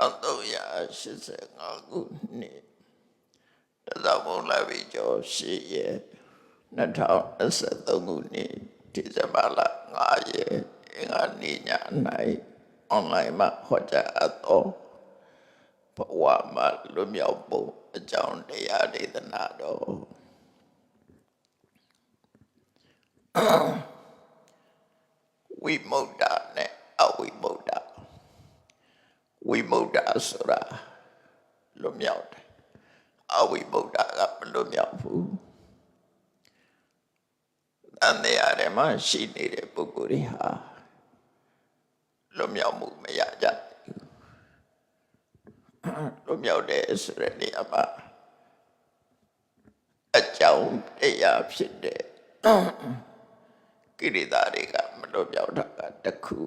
1385 ခုနှစ်တသဘုံလာပြီကျော်8ရက်2023 ခုနှစ်ဒီဇင်ဘာလ5ရက်အင်္ဂါနေ့ည၌အွန်လိုင်းမှာဟောကြားအပ်သောဘဝမှာလွတ်မြောက်ပုံအကြောင်းတရားဒေသနာတော်ဝိမု ക്ത နဲ့အဝိမု ക്ത ဝိမု ക്ത ဆိုတာလွတ်မြောက်တယ်အဝိမု ക്ത ကမလွတ်မြောက်ဘူးတန်တရားထဲမှာရှိနေတဲ့ပုဂ္ဂိုလ်တွေဟာလွတ်မြောက်မှုမရကြဘူးလွတ်မြောက်တဲ့ဆိုတဲ့နေရာမှာအကြောင်းတရားဖြစ်တဲ့ကိလေသာတွေကမလွတ်မြောက်တာကတစ်ခု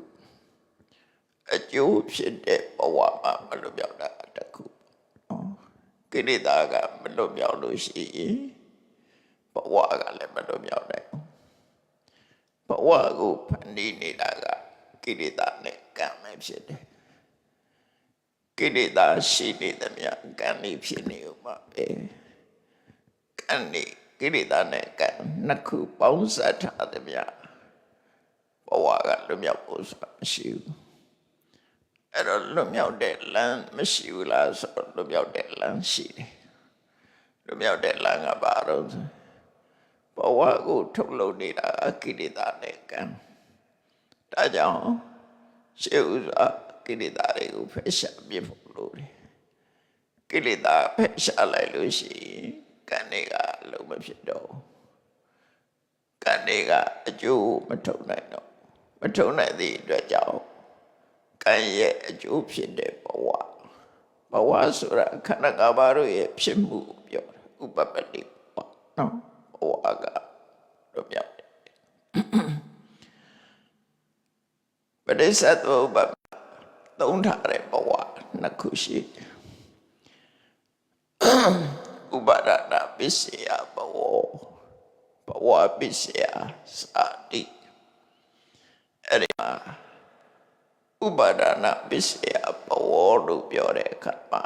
အကျိုးဖြစ်တဲ့ဘဝမှာမလွတ်မြောက်တာတစ်ခုကိလေသာကမလွတ်မြောက်လို့ရှိရင်ဘဝကလည်းမလွတ်မြောက်နိုင်ဘဝကိုဖန်တီးနေတာကကိလေသာနဲ့ကံပဲဖြစ်တယ်ကိလေသာရှိနေသမျှကံလေးဖြစ်နေဥမှာပဲကံနေကိလေသာနဲ့ကံနှစ်ခုပေါင်းစပ်ထားသမျှဘဝကလွတ်မြောက်ဖို့ဆိုတာမရှိဘူးအဲ့တော့လွတ်မြောက်တဲ့လမ်းမရှိဘူးလားဆိုတော့လွတ်မြောက်တဲ့လမ်းရှိတယ်လွတ်မြောက်တဲ့လမ်းကဘာလို့ဘဝကိုထုတ်လုပ်နေတာကိလေသာနဲ့ကံဒါကြောင့်ရှေးဥစွာကိလေသာတွေကိုဖယ်ရှားပြဖို့လိုတယ်ကိလေသာဖယ်ရှားလိုက်လို့ရှိရင်ကံတွေကလုံးမဖြစ်တော့ကံတွေကအကျိုးမထုတ်နိုင်တော့မထုတ်နိုင်သည့်အတွက်ကြောင့်ကံရဲ့အကျိုးဖြစ်တဲ့ဘဝဆိုတာခန္ဓာ၅ပါးတို့ရဲ့ဖြစ်မှုကိုပြောတာဥပပတ္တိဘဝနော်ဘဝကလွတ်မြောက်တယ်ပဋိစ္စသမုပ္ပါဒ်သုံးထားတဲ့ဘဝနှစ်ခုရှိဥပါဒနာပစ္စယဘဝပစ္စယစာတိအဲ့ဒီမှာဥပါဒနာပစ္စယဘဝလို့ပြောတဲ့အခါမှာ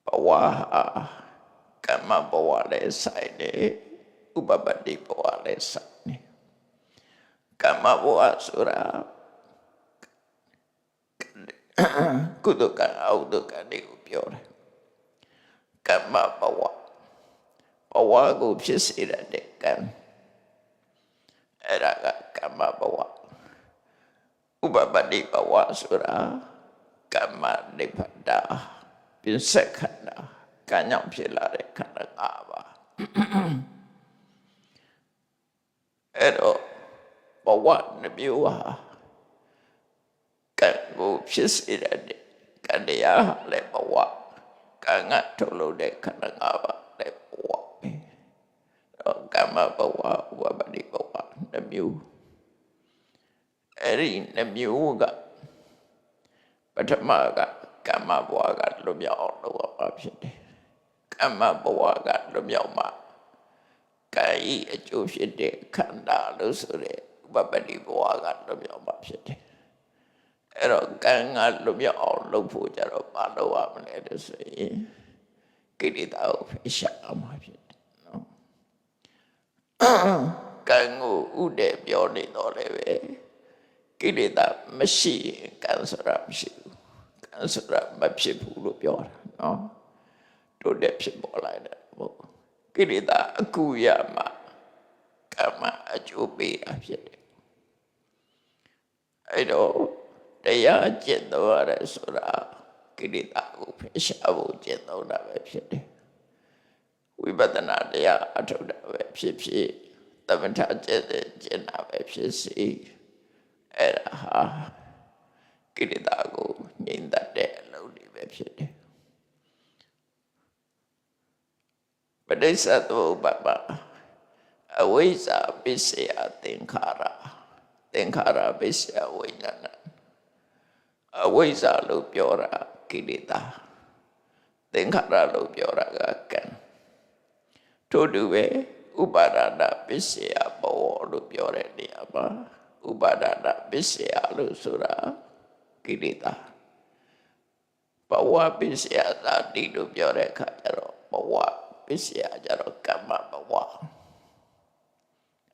ဘဝဟာကမ္မဘဝလည်းဆိုင်တယ်ဥပပတ္တိဘဝလည်းဆိုင်တယ်ကမ္မဘဝဆိုတာကုသကံအကုသကံတွေကိုပြောတယ်ကမ္မဘဝကိုဖြစ်စေတဲ့ကံအဲ့ဒါကကမ္မဘဝဥပပတ္တိဘဝဆိုတာကမ္မနိဗ္ဗာန်ပြစ္ဆခန္ဓာကံကြောင့်ဖြစ်လာတဲ့ခန္ဓာ၅ပါးအဲ့တော့ဘဝနှမျိုးဟာကံကိုဖြစ်စေတဲ့ကံတရားဟာလည်းဘဝကံကထုတ်လုပ်တဲ့ခန္ဓာ၅ပါးလည်းဘဝပဲကမ္မဘဝဥပပတ္တိဘဝနှမျိုးအဲ့ဒီနှမျိုးကပထမကကမ္မဘဝကလွတ်မြောက်အောင်လုပ်ရမှာဖြစ်တယ်ကမ္မဘဝကလွတ်မြောက်မှာကာယအကျိုးဖြစ်တဲ့ခန္ဓာလို့ဆိုတဲ့ဥပပတ္တိဘဝကလွတ်မြောက်မှာဖြစ်တယ်အဲ့တော့ကံကလွတ်မြောက်အောင်လုပ်ဖို့ကြတော့မလုပ်ရမလဲလို့ဆိုရင်ကိလေသာကိုဖယ်ရှားအောင်မှာဖြစ်တယ်နော်ကံကိုဥဒဲပြောနေတော့လည်းပဲကိလေသာမရှိရင်ကံဆိုတာမရှိဘူးကံဆိုတာမဖြစ်ဘူးလို့ပြောတာနော်တို့တဲ့ဖြစ်ပေါ်လာတယ်ဟုတ်ကိလေသာအကူရမှာကမ္မအကျိုးပေးတာဖြစ်တယ်အဲ့တော့တရားကျင့်တော်ရတယ်ဆိုတာကိလေသာကိုဖယ်ရှားဖို့ကျင့်တော်တာပဲဖြစ်တယ်ဝိပဿနာတရားအထုတ်တာပဲဖြစ်ဖြစ်သမထကျင့်တာပဲဖြစ်စီအဲ့ဒါဟာကိလေသာကိုငြိမ်းတတ်တဲ့အလုပ်တွေပဲဖြစ်တယ်ပဋိစ္စသမုပ္ပါဒ်အဝိဇ္ဇာပစ္စယသင်္ခါရပစ္စယဝိညာဏအဝိဇ္ဇာလို့ပြောတာကိလေသာသင်္ခါရလို့ပြောတာကကံထို့တူပဲဥပါဒနာပစ္စယဘဝလို့ပြောတဲ့နေရာမှာဥပါဒနာပစ္စယလို့ဆိုတာကိလေသာ ဝပစ္စယသာတိလို့ပြောတဲ့အခါကျတော့ဘဝပစ္စယကျတော့ကမ္မဘဝ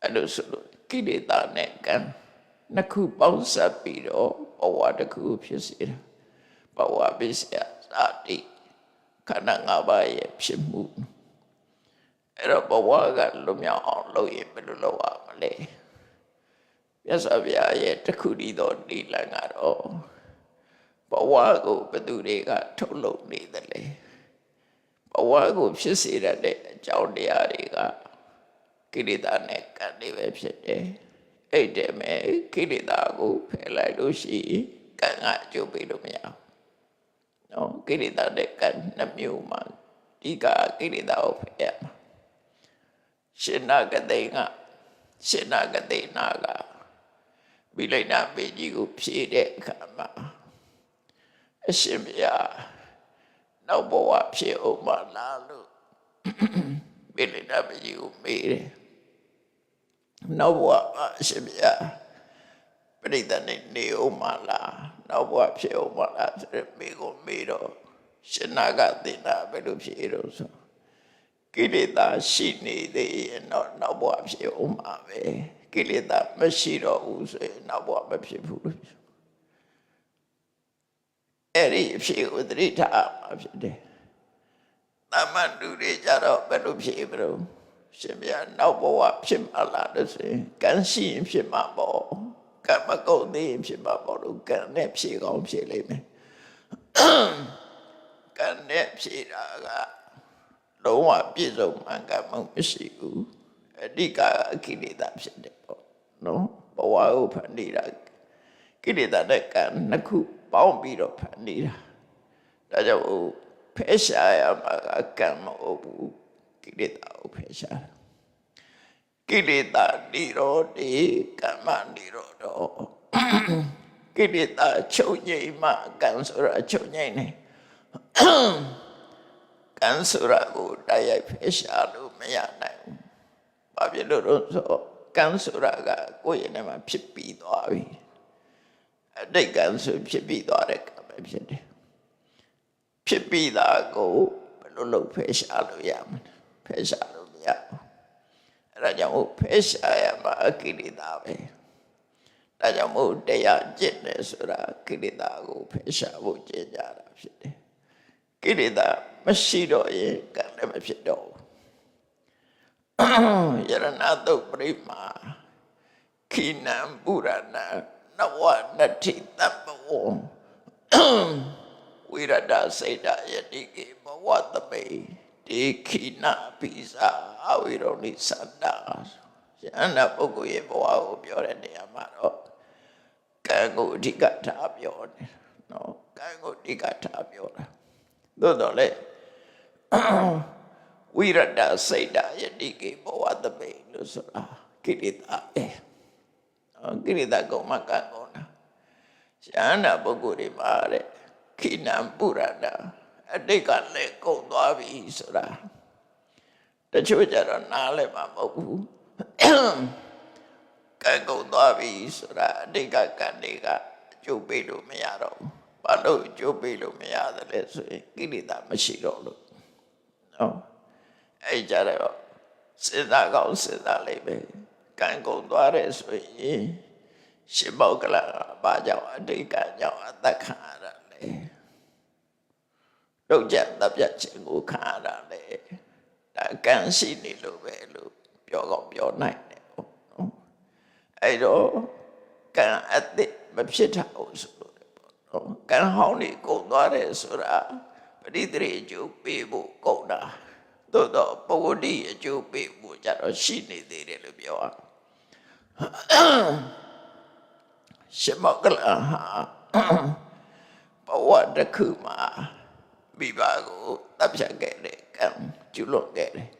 အဲ့လိုဆိုလို့ကိလေသာနဲ့ကံနှစ်ခုပေါင်းစပ်ပြီးတော့ဘဝတစ်ခုဖြစ်စေတာဘဝပစ္စယသာတိခန္ဓာ၅ပါးရဲ့ဖြစ်မှုအဲ့တော့ဘဝကလွတ်မြောက်အောင်လုပ်ရင်ဘယ်လိုလုပ်ရမလဲမြတ်စွာဘုရားရဲ့တခုတည်းသောနိလန်ကတော့ဘဝကိုဘယ်သူတွေကထုတ်လုပ်နေတယ်လဲဘဝကိုဖြစ်စေတဲ့အကြောင်းတရားတွေကကိလေသာနဲ့ကံတွေပဲဖြစ်တယ်အဲ့တည်းမဲ့ကိလေသာကိုဖယ်လိုက်လို့ရှိရင်ကံကအကျိုးပေးလို့မရဘူးနော်ကိလေသာနဲ့ကံနှစ်မျိုးမှာဒီကကိလေသာကိုဖယ်ရမှာရှင်နာဂတိနာကမိလိန်နာမေကြီးကိုဖြည့်တဲ့အခါမှာအရှင်ဘုရားနောက်ဘဝဖြစ်အောင်မလားလို့မိလိန်နာမေကြီးကိုမေးတယ်နောက်ဘဝအရှင်ဘုရားပရိသတ်နဲ့နေအောင်မလားနောက်ဘဝဖြစ်အောင်မလားဆိုတဲ့မေးကိုမေးတော့ရှင်နာဂတိနာဘယ်လိုဖြေတော့ဆိုကိလေသာရှိနေသေးရင်တော့နောက်ဘဝဖြစ်အောင်မှာပဲကိလေသာမရှိတော့ဘူးဆိုရင်နောက်ဘဝမဖြစ်ဘူးလို့အဲ့ဒီအဖြစ်ကိုသတိထားမှာဖြစ်တယ်။သမန်တူတွေကြတော့ဘယ်လိုဖြစ်မလို့ရှင်ဗျာနောက်ဘဝဖြစ်မှာလားလို့ဆိုရင်ကံရှိရင်ဖြစ်မှာပေါ့ကံမကုန်သေးရင်ဖြစ်မှာပေါ့လို့ကံနဲ့ဖြေကောင်းဖြေလိမ့်မယ်။ကံနဲ့ဖြေတာကလုံးဝပြည့်စုံမှန်ကန်မှုမရှိဘူးအဓိကအကိလေသာဖြစ်တယ်ပေါ့နော်ဘဝကိုဖန်နေတာကိလေသာနဲ့ကံနှစ်ခုပေါင်းပြီးတော့ဖန်နေတာဒါကြောင့်ဖယ်ရှားရမှာကံမဟုတ်ဘူးကိလေသာကိုဖယ်ရှားကိလေသာនិရောဓေကမ္မនិရောဓောကိလေသာချုပ်ငြိမ်မှကံဆိုတာချုပ်ငြိမ်နေကံဆိုတာကိုတိုက်ရိုက်ဖယ်ရှားလို့မရနိုင်ဘူး။ဘာဖြစ်လို့လဲဆိုကံဆိုတာကကိုယ့်ရဲ့ထဲမှာဖြစ်ပြီးသွားပြီ။အတိတ်ကံဆိုဖြစ်ပြီးသွားတဲ့ကံပဲဖြစ်တယ်။ဖြစ်ပြီးသားကိုဘယ်လိုလုပ်ဖယ်ရှားလို့ရမလဲ။ဖယ်ရှားလို့မရဘူး။အဲဒါကြောင့်ဖယ်ရှားရမှာကိလေသာပဲ။ဒါကြောင့်တရားကျင့်တယ်ဆိုတာကိလေသာကိုဖယ်ရှားဖို့ကျင့်ကြတာဖြစ်တယ်။ကိလေသာမရှိတော့ရင်ကံလည်းမဖြစ်တော့ဘူးယရဏတုတ်ပရိမာခိနံပုရဏနဝနတ္ထိတပ္ပဝံဝိရဒစေတယတိကေဘဝတမေတေခိနပိစာအဝိရောနိသန္တာယန္နာပုဂ္ဂိုလ်ရဲ့ဘဝကိုပြောတဲ့နေရာမှာတော့ကံကိုအဓိကထားပြောတယ်နော်ကံကိုအဓိကထားပြောတာသို့တော်လည်းဝိရဒစိတ်ဓာယတိကေဘဝတမေလို့ဆိုတာကိလေသာပဲကိလေသာကုံမကံကုန်တာယန္နာပုဂ္ဂိုလ်တွေမှာတဲ့ခိနံပုရဏအတိတ်ကလည်းကုန်သွားပြီဆိုတာတချို့ကြတော့နားလည်းမဟုတ်ဘူးကံကုန်သွားပြီဆိုတာအတိတ်ကကံတွေကအကျိုးပေးလို့မရတော့ဘူးဘာလို့အကျိုးပေးလို့မရတယ်လဲဆိုရင်ကိလေသာမရှိတော့လို့နော်အဲ့ကြတော့စဉ်းစားကောင်းစဉ်းစားလိုက်ပဲကံကုန်သွားတယ်ဆိုရင်ရှင်မောကလဘာကြောင့်အတိတ်ကကြောင့်အသက်ခံရတာလဲဒုက္ခတပ်ပြခြင်းကိုခံရတာလေဒါကံရှိနေလို့ပဲလို့ပြောကောင်းပြောနိုင်တယ်ပေါ့နော်အဲ့တော့ကံအသစ်မဖြစ်တာဟုတ်ဆိုလို့ပေါ့နော်ကံဟောင်းနေကုန်သွားတယ်ဆိုတာပရိသေအကျိုးပေးဖို့ကုန်တာသို့တော့ပဝတ္တိအကျိုးပေးဖို့ကြတော့ရှိနေသေးတယ်လို့ပြောအောင်ရှင်မောကလဟာဘဝတစ်ခုမှာမိဘကိုတပ်ဖြတ်ခဲ့တဲ့ကံကျူးလွန်ခဲ့တယ်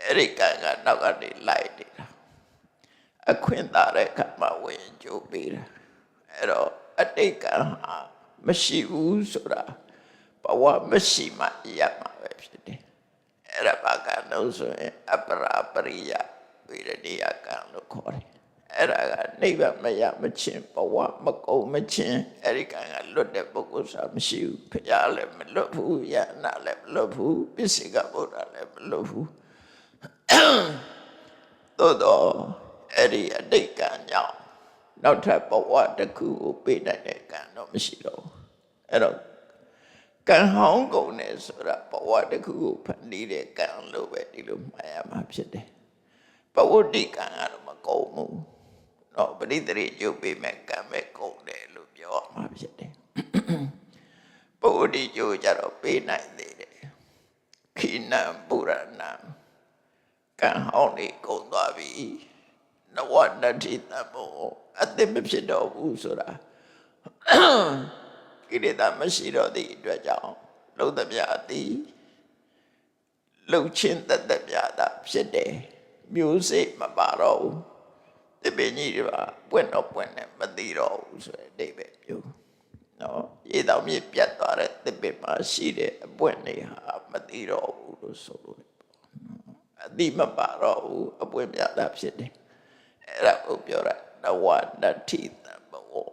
အဲ့ဒီကံကနောက်ကနေလိုက်နေတာအခွင့်သာတဲ့ကံမှာဝင်ကြိုးပေးတာအဲ့တော့အတိတ်ကံဟာမရှိဘူးဆိုတာဘဝမရှိမှရမှာပဲဖြစ်တယ်အဲ့ဒါဘာကံလို့ဆိုရင်အပရာပရိယဝိရဒိယကံလို့ခေါ်တယ် အဲ့ဒါကနိဗ္ဗာန်မရမချင်းဘဝမကုန်မချင်းအဲ့ဒီကံကလွတ်တဲ့ပုဂ္ဂိုလ်ဆိုတာမရှိဘူးဖရာလည်းမလွတ်ဘူးယန္နာလည်းမလွတ်ဘူးပစ္စေကဗုဒ္ဓလည်းမလွတ်ဘူးသို့တော့အဲ့ဒီအတိတ်ကံကြောင့်နောက်ထပ်ဘဝတစ်ခုကိုပေးနိုင်တဲ့ကံတော့မရှိတော့ဘူးအဲ့တော့ကံဟောင်းကုန်တယ်ဆိုတာဘဝတစ်ခုကိုဖန်တီးတဲ့ကံလို့ပဲဒီလိုမှတ်ရမှာဖြစ်တယ်ပဝတ္တိကံကတော့မကုန်ဘူးတော့ပရိသေရုပ်ပေးမဲ့ကံပဲကုန်တယ်လို့ပြောရမှာဖြစ်တယ်ပဝတ္တိကျိုးကြတော့ပေးနိုင်သေးတယ်ခိနံပုရဏံကံဟောင်းနေကုန်သွားပြီနဝတ္တိတမောအသိမဖြစ်တော့ဘူးဆိုတာကိလေသာမရှိတော့သည့်အတွက်ကြောင့်လုံသမျှအသည်လုံချင်းတသက်ပြတာဖြစ်တယ်မျိုးစိတ်မပါတော့ဘူးတပည့်ကြီးတွေပွင့်တော့ပွင့်တယ်မသိတော့ဘူးဆိုတဲ့အဓိပ္ပာယ်မျိုးနော်ရေတောင်မြစ်ပြတ်သွားတဲ့တပည့်မှာရှိတဲ့အပွင့်တွေဟာမသိတော့ဘူးလို့ဆိုလို့အတိမပါတော့ဘူးအပွင့်ပြတာဖြစ်တယ်အဲ့ဒါကိုပြောတာနဝတ္တိတဘော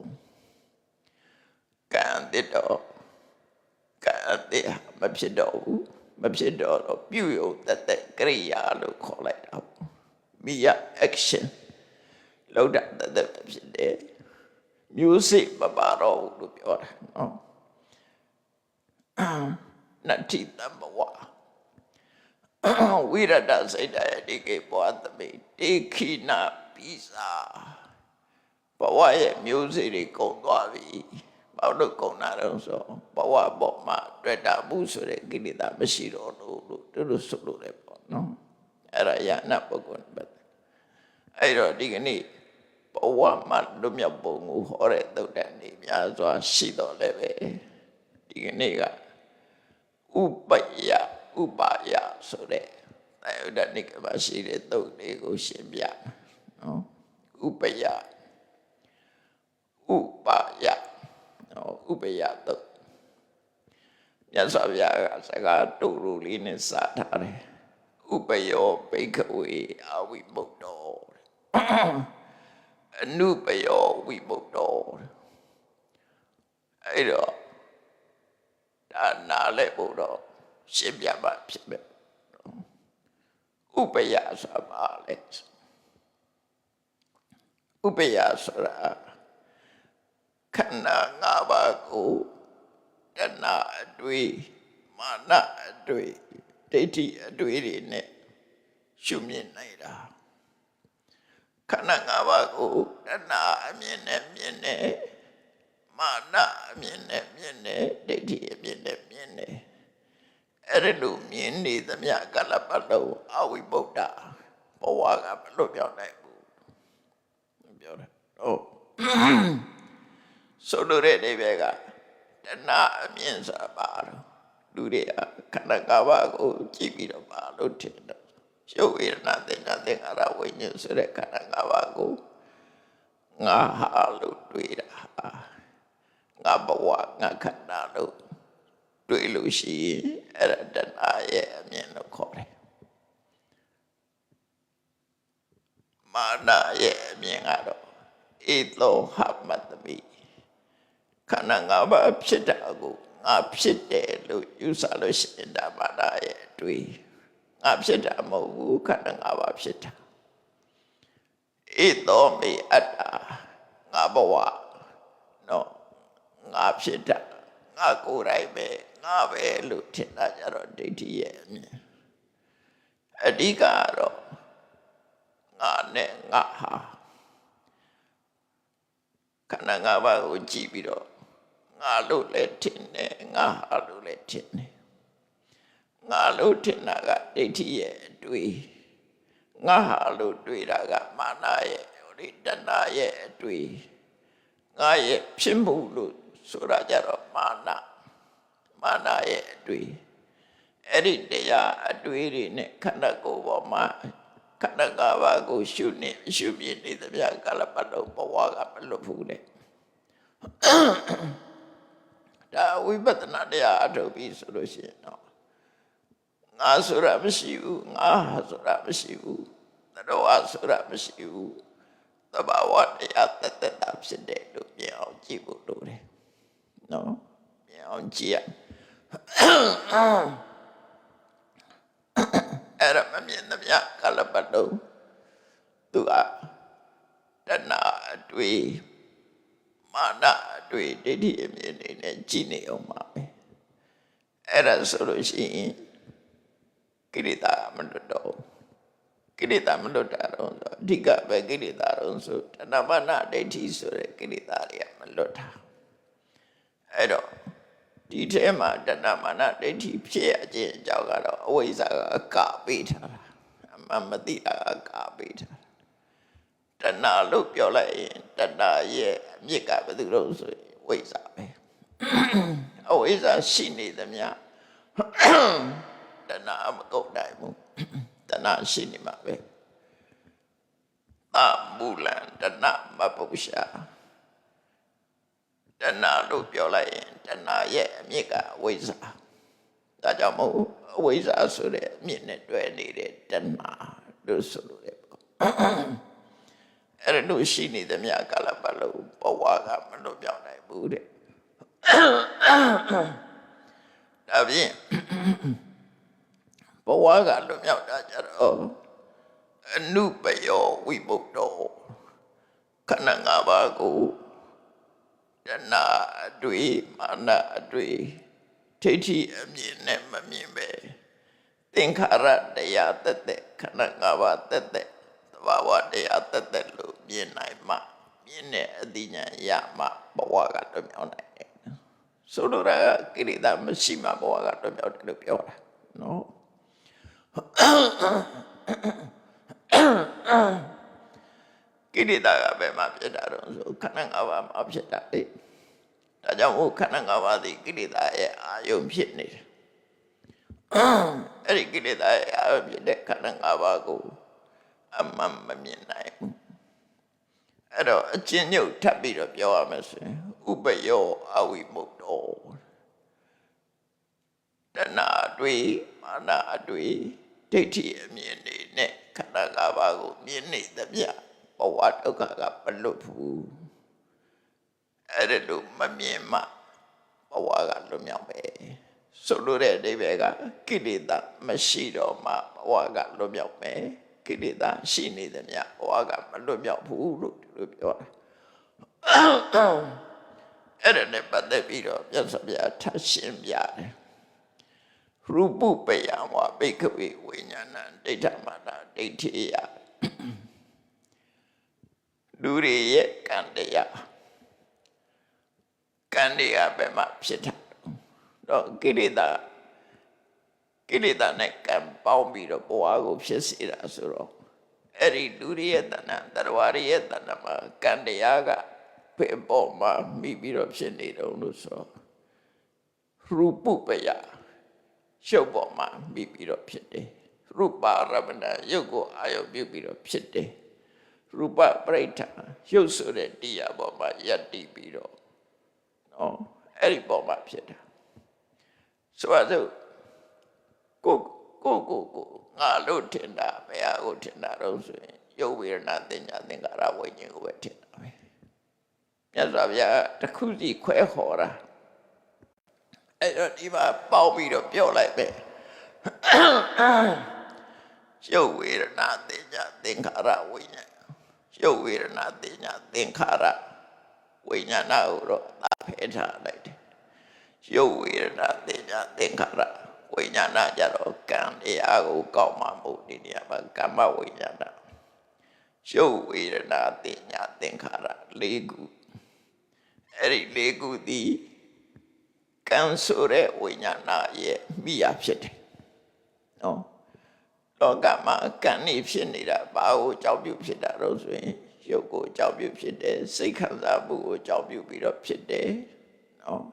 ကံတဲ့တော့ကံတဲ့မဖြစ်တော့ဘူးမဖြစ်တော့ပြုယုံတသက်ကရိယာလို့ခေါ်လိုက်တာမိယ action လောက်တာတသက်ဖြစ်တယ်မျိုးစိတ်မပါတော့ဘူးလို့ပြောတာနော်နတ္တိတမဝဝိရဒစိတ်တရတိကေဘောသမိတေခိနာပိစာဘဝရဲ့မျိုးစိတ်တွေကုန်သွားပြီဘာလို့ကုန်တာလဲဆိုဘဝပေါ်မှာတွေ့တာမှုဆိုတဲ့ကိလေသာမရှိတော့လို့တို့ဆိုလို့လည်းပေါ့နော်အဲ့ဒါယနာပုဂ္ဂိုလ်ပဲအဲ့တော့ဒီကနေ့ဘဝမှာလွတ်မြောက်ပုံကိုဟောတဲ့သုတ်တန်နေများစွာရှိတော့လည်းပဲဒီကနေ့ကဥပယဥပါယဆိုတဲ့သာယုဒ္ဓနိကမှာရှိတဲ့သုတ်လေးကိုရှင်းပြနော်ဥပယဥပါယဥပယသုတ်မြတ်စွာဘုရားကစကားတူတူလေးနဲ့စထားတယ်ဥပယောဘိက္ခဝေအဝိမုတ်တောအနုပယောဝိမုတ်တောအဲ့တော့ဒါနားလဲဖို့တော့ရှင်းပြပါဖြစ်မယ်ဥပယဆိုတာဘာလဲဥပယဆိုတာခန္ဓာ၅ပါးကိုတဏှာအတွေ့မာနအတွေ့ဒိဋ္ဌိအတွေ့တွေနဲ့ရှုမြင်နိုင်တာခန္ဓာ၅ပါးကိုတဏှာအမြင်နဲ့မြင်တယ်မာနအမြင်နဲ့မြင်တယ်ဒိဋ္ဌိအမြင်နဲ့မြင်တယ်အဲ့ဒါလိုမြင်နေသမျှကလပတ်လုံးအဝိဗုဒ္ဓဘဝကမလွတ်ပြောင်းနိုင်ဘူးပြောတယ်ဟုတ်ဆိုလိုတဲ့အိဗေကတဏှာအမြင်ဆိုတာပါတော့လူတွေကခန္ဓာ၅ပါးကိုကြည့်ပြီးတော့ပါလို့ထင်တယ်ရုပ်ဝေဒနာသင်္ခါရဝိညာဉ်ဆိုတဲ့ခန္ဓာ၅ပါးကိုငါဟာလို့တွေ့တာငါဘဝငါခန္ဓာလို့တွေ့လို့ရှိရင်အဲ့ဒါတဏှာရဲ့အမြင်လို့ခေါ်တယ်မာနရဲ့အမြင်ကတော့ဧသောဟမတ္တမိခန္ဓာ၅ပါးဖြစ်တာကိုငါဖြစ်တယ်လို့ယူဆလို့ရှိရင်ဒါမာနရဲ့အတွေ့ငါဖြစ်တာမဟုတ်ဘူးခန္ဓာ၅ပါးဖြစ်တာဧသောမေအတ္တငါဘဝနော်ငါဖြစ်တာငါကိုယ်တိုင်ပဲငါပဲလို့ထင်တာကြတော့ဒိဋ္ဌိရဲ့အမြင်အဓိကကတော့ငါနဲ့ငါဟာခန္ဓာ၅ပါးကိုကြည့်ပြီးတော့ငါလို့လည်းထင်တယ်ငါဟာလို့လည်းထင်တယ်ငါလို့ထင်တာကဒိဋ္ဌိရဲ့အတွေ့ငါဟာလို့တွေ့တာကမာနရဲ့တဏှာရဲ့အတွေ့ငါရဲ့ဖြစ်မှုလို့ဆိုတာကြတော့မာနရဲ့အတွေ့အဲ့ဒီတရားအတွေ့တွေနဲ့ခန္ဓာကိုယ်ပေါ်မှာခန္ဓာ၅ပါးကိုရှုမြင်နေသမျှကာလပတ်လုံးဘဝကမလွတ်ဘူးတဲ့ဒါဝိပဿနာတရားအထုတ်ပြီးဆိုလို့ရှိရင်တော့ငါဆိုတာမရှိဘူးငါဆိုတာမရှိဘူးတတော်ဆိုတာမရှိဘူး သဘာဝတရားတက်တက်တာဖြစ်တယ်လို့မြင်အောင်ကြည့်ဖို့လိုတယ်နော်မြင်အောင်ကြည့်ရအဲ့ဒါမမြင်သမျှကလပတ်လုံးသူကတဏှာအတွေ့မာနအတွေ့ဒိဋ္ဌိအမြင်တွေနဲ့ကြည့်နေအောင်ပါပဲအဲ့ဒါဆိုလို့ရှိရင်ကိလေသာမလွတ်တော့ကိလေသာမလွတ်တာတော့အဓိကပဲကိလေသာတော့ဆိုတဏှာမာနဒိဋ္ဌိဆိုတဲ့ကိလေသာတွေကမလွတ်တာအဲ့တော့ဒီထဲမှာတဏှာမာနဒိဋ္ဌိဖြစ်ရခြင်းအကြောင်းကတော့အဝိဇ္ဇာကအကာပေးထားတာအမသိတာအကာပေးထားတဏှာလို့ပြောလိုက်ရင်တဏှာရဲ့အမြစ်ကဘယ်သူလို့ဆိုရင်ဝိဇ္ဇာပဲအဝိဇ္ဇာရှိနေသမျှတဏှာမကုန်နိုင်ဘူးတဏှာရှိနေမှာပဲသမူလံတဏှာမပု္ပ္ပရှာတဏှာလို့ပြောလိုက်ရင်တဏှာရဲ့အမြစ်ကအဝိဇ္ဇာဒါကြောင့်မို့အဝိဇ္ဇာဆိုတဲ့အမြစ်နဲ့တွဲနေတဲ့တဏှာလို့ဆိုလို့ရတယ်ပေါ့အဲ့ဒါလို့ရှိနေသမျှကာလပတ်လုံးဘဝကမလွတ်ပြောင်းနိုင်ဘူးတဲ့ဒါဖြင့်ဘဝကလွတ်မြောက်တာကြတော့အနုပယောဝိမု ക്തോ ခန္ဓာ၅ပါးကိုတဏှာအတွေ့မာနအတွေ့ဒိဋ္ဌိအမြင်နဲ့မမြင်ပဲသင်္ခါရတရားတက်တက်ခန္ဓာ၅ပါးတက်တက်သဘာဝတရားတက်တက်လို့မြင်နိုင်မှမြင်တဲ့အသိဉာဏ်ရမှဘဝကလွတ်မြောက်နိုင်တယ်ဆိုလိုတာကိလေသာမရှိမှဘဝကလွတ်မြောက်တယ်လို့ပြောတာနော်ကိလေသာကဘယ်မှာဖြစ်တာတော့ဆိုခန္ဓာ၅ပါးမှာဖြစ်တာလေဒါကြောင့်ခန္ဓာ၅ပါးသည်ကိလေသာရဲ့အာယုံဖြစ်နေတယ်အဲ့ဒီကိလေသာရဲ့အာယုံဖြစ်တဲ့ခန္ဓာ၅ပါးကိုအမှန်မမြင်နိုင်ဘူးအဲ့တော့အကျဉ်းချုပ်ထပ်ပြီးတော့ပြောရမယ်ဆိုရင်ဥပယောအဝိမု ക്തോ တဏှာအတွေ့မာနအတွေ့ဒိဋ္ဌိအမြင်တွေနဲ့ခန္ဓာ၅ပါးကိုမြင်နေသမျှဘဝဒုက္ခကမလွတ်ဘူးအဲ့ဒါလို့မမြင်မှဘဝကလွတ်မြောက်ပဲဆိုလိုတဲ့အဓိပ္ပာယ်ကကိလေသာမရှိတော့မှဘဝကလွတ်မြောက်မယ်ကိလေသာရှိနေသမျှဘဝကမလွတ်မြောက်ဘူးလို့ပြောတာအဲ့ဒါနဲ့ပတ်သက်ပြီးတော့မြတ်စွာဘုရားထပ်ရှင်းပြတယ်ရူပပယံဝဘိက္ခဝေဝိညာဏံဒိဋ္ဌမာနဒိဋ္ဌိယလူတွေရဲ့ကံတရားကံတရားပဲမှဖြစ်တာတော့ကိလေသာနဲ့ကံပေါင်းပြီးတော့ဘဝကိုဖြစ်စေတာဆိုတော့အဲ့ဒီလူတွေရဲ့တဏ္ဍတရဝရရဲ့တဏ္ဍမှာကံတရားကဘယ်ပေါ်မှာမိပြီးတော့ဖြစ်နေတော့လို့ဆိုရူပပယရုပ်ပေါ်မှာမိပြီးတော့ဖြစ်တယ်ရူပရမဏရုပ်ကိုအာရုံပြုပြီးတော့ဖြစ်တယ်ရူပပရိဋ္ဌာရုပ်ဆိုတဲ့တရားပေါ်မှာယက်တည်ပြီးတော့နော်အဲ့ဒီပေါ်မှာဖြစ်တာဆိုတော့ကိုငါလို့ထင်တာဘယ်ဟာကိုထင်တာတော့ဆိုရင်ရုပ်ဝေဒနာသင်ညာသင်္ခါရဝိညာဉ်ကိုပဲထင်တာပဲမြတ်စွာဘုရားတစ်ခုစီခွဲဟောတာအဲ့တော့ဒီမှာပေါက်ပြီးတော့ပြောလိုက်ပဲရုပ်ဝေဒနာသင်ညာသင်္ခါရဝိညာဉ်ရုပ်ဝေဒနာသင်ညာသင်္ခါရဝိညာဏကိုတော့သာဖဲထားလိုက်တယ်ရုပ်ဝေဒနာသင်ညာသင်္ခါရဝိညာဏကြတော့ကံတရားကိုကောက်မှမို့ဒီနေရာမှာကမ္မဝိညာဏရုပ်ဝေဒနာသင်ညာသင်္ခါရ၄ခုအဲ့ဒီ၄ခုသည်ကံဆိုတဲ့ဝိညာဏရဲ့မိယာဖြစ်တယ်နော်လောကမှာကံနေဖြစ်နေတာဘာကိုအကြောင်းပြုဖြစ်တာတော့ဆိုရင်ရုပ်ကိုအကြောင်းပြုဖြစ်တယ်စိတ်ခံစားမှုကိုအကြောင်းပြုပြီးတော့ဖြစ်တယ်နော်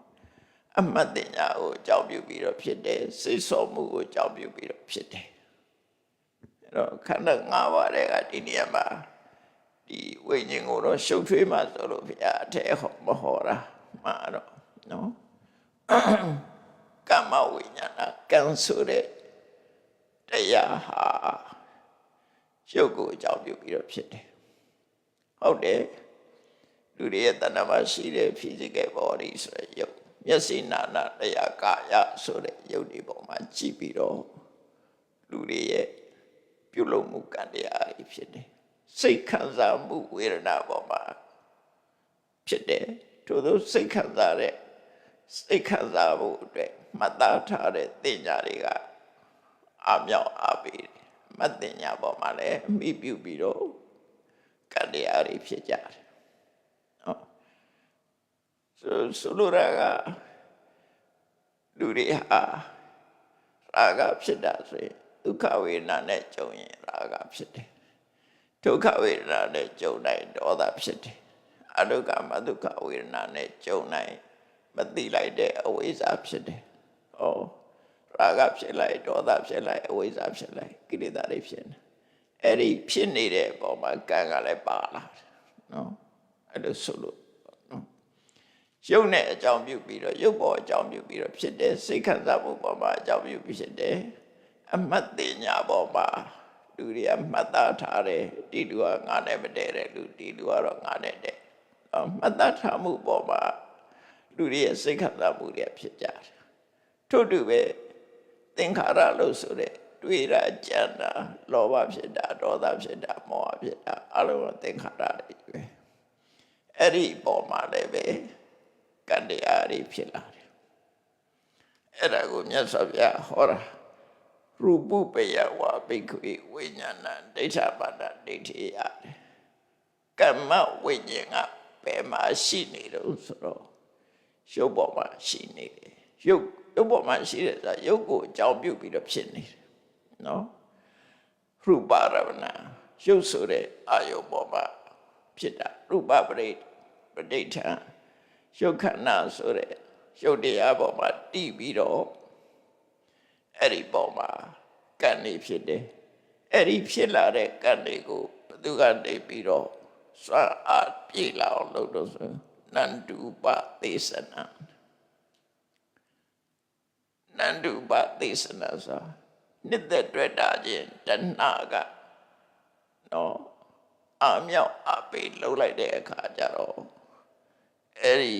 အမှတ်တင်ညာကိုအကြောင်းပြုပြီးတော့ဖြစ်တယ်စိတ်ဆော်မှုကိုအကြောင်းပြုပြီးတော့ဖြစ်တယ်အဲ့တော့ခန္ဓာ၅ပါးတွေကဒီနေရာမှာဒီဝိညာဉ်ကိုတော့ရှုပ်ထွေးမှဆိုလို့ဘုရားအထက်ဟောမဟောတာမှာတော့နော်ကမ္မဝိညာဏကံဆိုတဲ့တရားဟာရုပ်ကိုအကြောင်းပြုပြီးတော့ဖြစ်တယ် ဟုတ်တယ်လူတွေရဲ့တဏ္ဍာမှာရှိတဲ့ physical body ဆိုတဲ့ရုပ်မျက်စိနာနာတရားကာယဆိုတဲ့ရုပ်တွေပေါ်မှာကြည့်ပြီးတော့လူတွေရဲ့ပြုလုပ်မှုကံတရားတွေဖြစ်တယ်စိတ်ခံစားမှုဝေဒနာပေါ်မှာဖြစ်တယ်ထို့သောစိတ်ခံစားတဲ့စိတ်ခံစားမှုအတွက်မှတ်သားထားတဲ့သင်ညာတွေကအမြောက်အပေးတယ်မတ်တင်ညာပေါ်မှာလည်းအမိပြုပြီးတော့ကံတရားတွေဖြစ်ကြတယ်နော်ဆိုလိုတာကလူတွေဟာရာဂဖြစ်တာဆိုရင်ဒုက္ခဝေဒနာနဲ့ကြုံရင်ရာဂဖြစ်တယ်ဒုက္ခဝေဒနာနဲ့ကြုံတိုင်းဒေါသဖြစ်တယ်အဒုက္ခမဒုက္ခဝေဒနာနဲ့ကြုံတိုင်းမသိလိုက်တဲ့အဝိဇ္ဇာဖြစ်တယ်ဟောရာဂဖြစ်လိုက်ဒေါသဖြစ်လိုက်အဝိဇ္ဇာဖြစ်လိုက်ကိလေသာတွေဖြစ်နေအဲ့ဒီဖြစ်နေတဲ့အပေါ်မှာကံကလည်းပါလာတယ်နော်အဲ့လိုဆိုလို့နော်ရုပ်နဲ့အကြောင်းပြုပြီးတော့ရုပ်ပေါ်အကြောင်းပြုပြီးတော့ဖြစ်တဲ့စိတ်ခံစားမှုပေါ်မှာအကြောင်းပြုပြီးဖြစ်တယ်အမှတ်တင်ညာပေါ်မှာလူတွေကမှတ်သားထားတယ်ဒီလူကငါနဲ့မတည့်တဲ့လူဒီလူကတော့ငါနဲ့တည့်မှတ်သားထားမှုပေါ်မှာလူတွေရဲ့စိတ်ခံစားမှုတွေဖြစ်ကြတယ်ထို့တူပဲသင်္ခါရလို့ဆိုတဲ့တွေ့တာကြံတာလောဘဖြစ်တာဒေါသဖြစ်တာမောဟဖြစ်တာအလုံးသင်္ခါရတွေပဲအဲ့ဒီပေါ်မှာလည်းပဲကံတရားတွေဖြစ်လာတယ်အဲ့ဒါကိုမြတ်စွာဘုရားဟောတာရူပပယဝဘိက္ခွေဝိညာဏဒိဋ္ဌပါဒဒိဋ္ဌိရတယ်ကမ္မဝိညာဉ်ကဘယ်မှာရှိနေတော့ဆိုတော့ရုပ်ပေါ်မှာရှိနေတယ်ရုပ်ပေါ်မှာရှိတဲ့ဆိုရုပ်ကိုအကြောင်းပြုပြီးတော့ဖြစ်နေတယ်နော်ရူပရဝဏရုပ်ဆိုတဲ့အာယုပေါ်မှာဖြစ်တာရူပပရိပဋိဋ္ဌာန်ရုပ်ခန္ဓာဆိုတဲ့ရုပ်တရားပေါ်မှာတည်ပြီးတော့အဲ့ဒီပေါ်မှာကံနေဖြစ်တယ်အဲ့ဒီဖြစ်လာတဲ့ကံတွေကိုဘယ်သူကနေပြီးတော့စွမ်းအားပြေလာအောင်လုပ်လို့ဆိုနန္တုပသေသနာနန္တုပသေသနာဆိုနှစ်သက်တွေ့တာချင်းတဏှာကနော်အမြောက်အပေးလှုပ်လိုက်တဲ့အခါကျတော့အဲ့ဒီ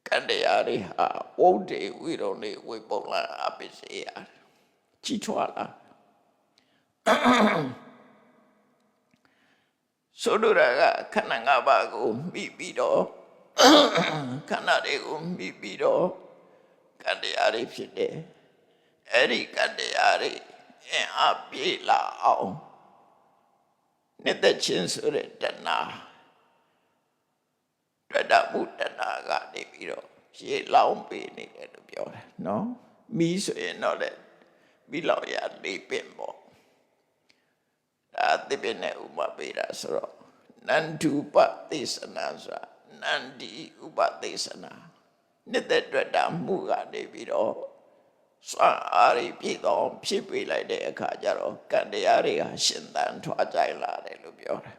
ကံတရားတွေဟာဝုဒ္ဓေဝိရုံလေးဝိပုလ္လအပိစေယကြီးထွားလာဆိုလိုတာကခန္ဓာ၅ပါးကိုမိပြီးတော့ခန္ဓာတွေကိုမိပြီးတော့ကံတရားတွေဖြစ်တယ်အဲ့ဒီကံတရားတွေအင်အားပြေလာအောင်နှစ်သက်ခြင်းဆိုတဲ့တဏှာတွေ့တာမှုတဏှာကနေပြီးတော့ရေလောင်းပေးနေတယ်လို့ပြောတယ်နော်မီးဆိုရင်တော့လေမီးလောင်ရလေးပင်ပေါ့ဒါတိပင်နဲ့ဥပပေးတာဆိုတော့နန္တုပသေသနာဆိုတာနန္ဒီဥပသေသနာနှစ်သက်တွေ့တာမှုကနေပြီးတော့စွမ်းအားတွေပြည့်တော့ဖြစ်ပေးလိုက်တဲ့အခါကျတော့ကံတရားတွေဟာရှင်သန်ထွားကြလာတယ်လို့ပြောတယ်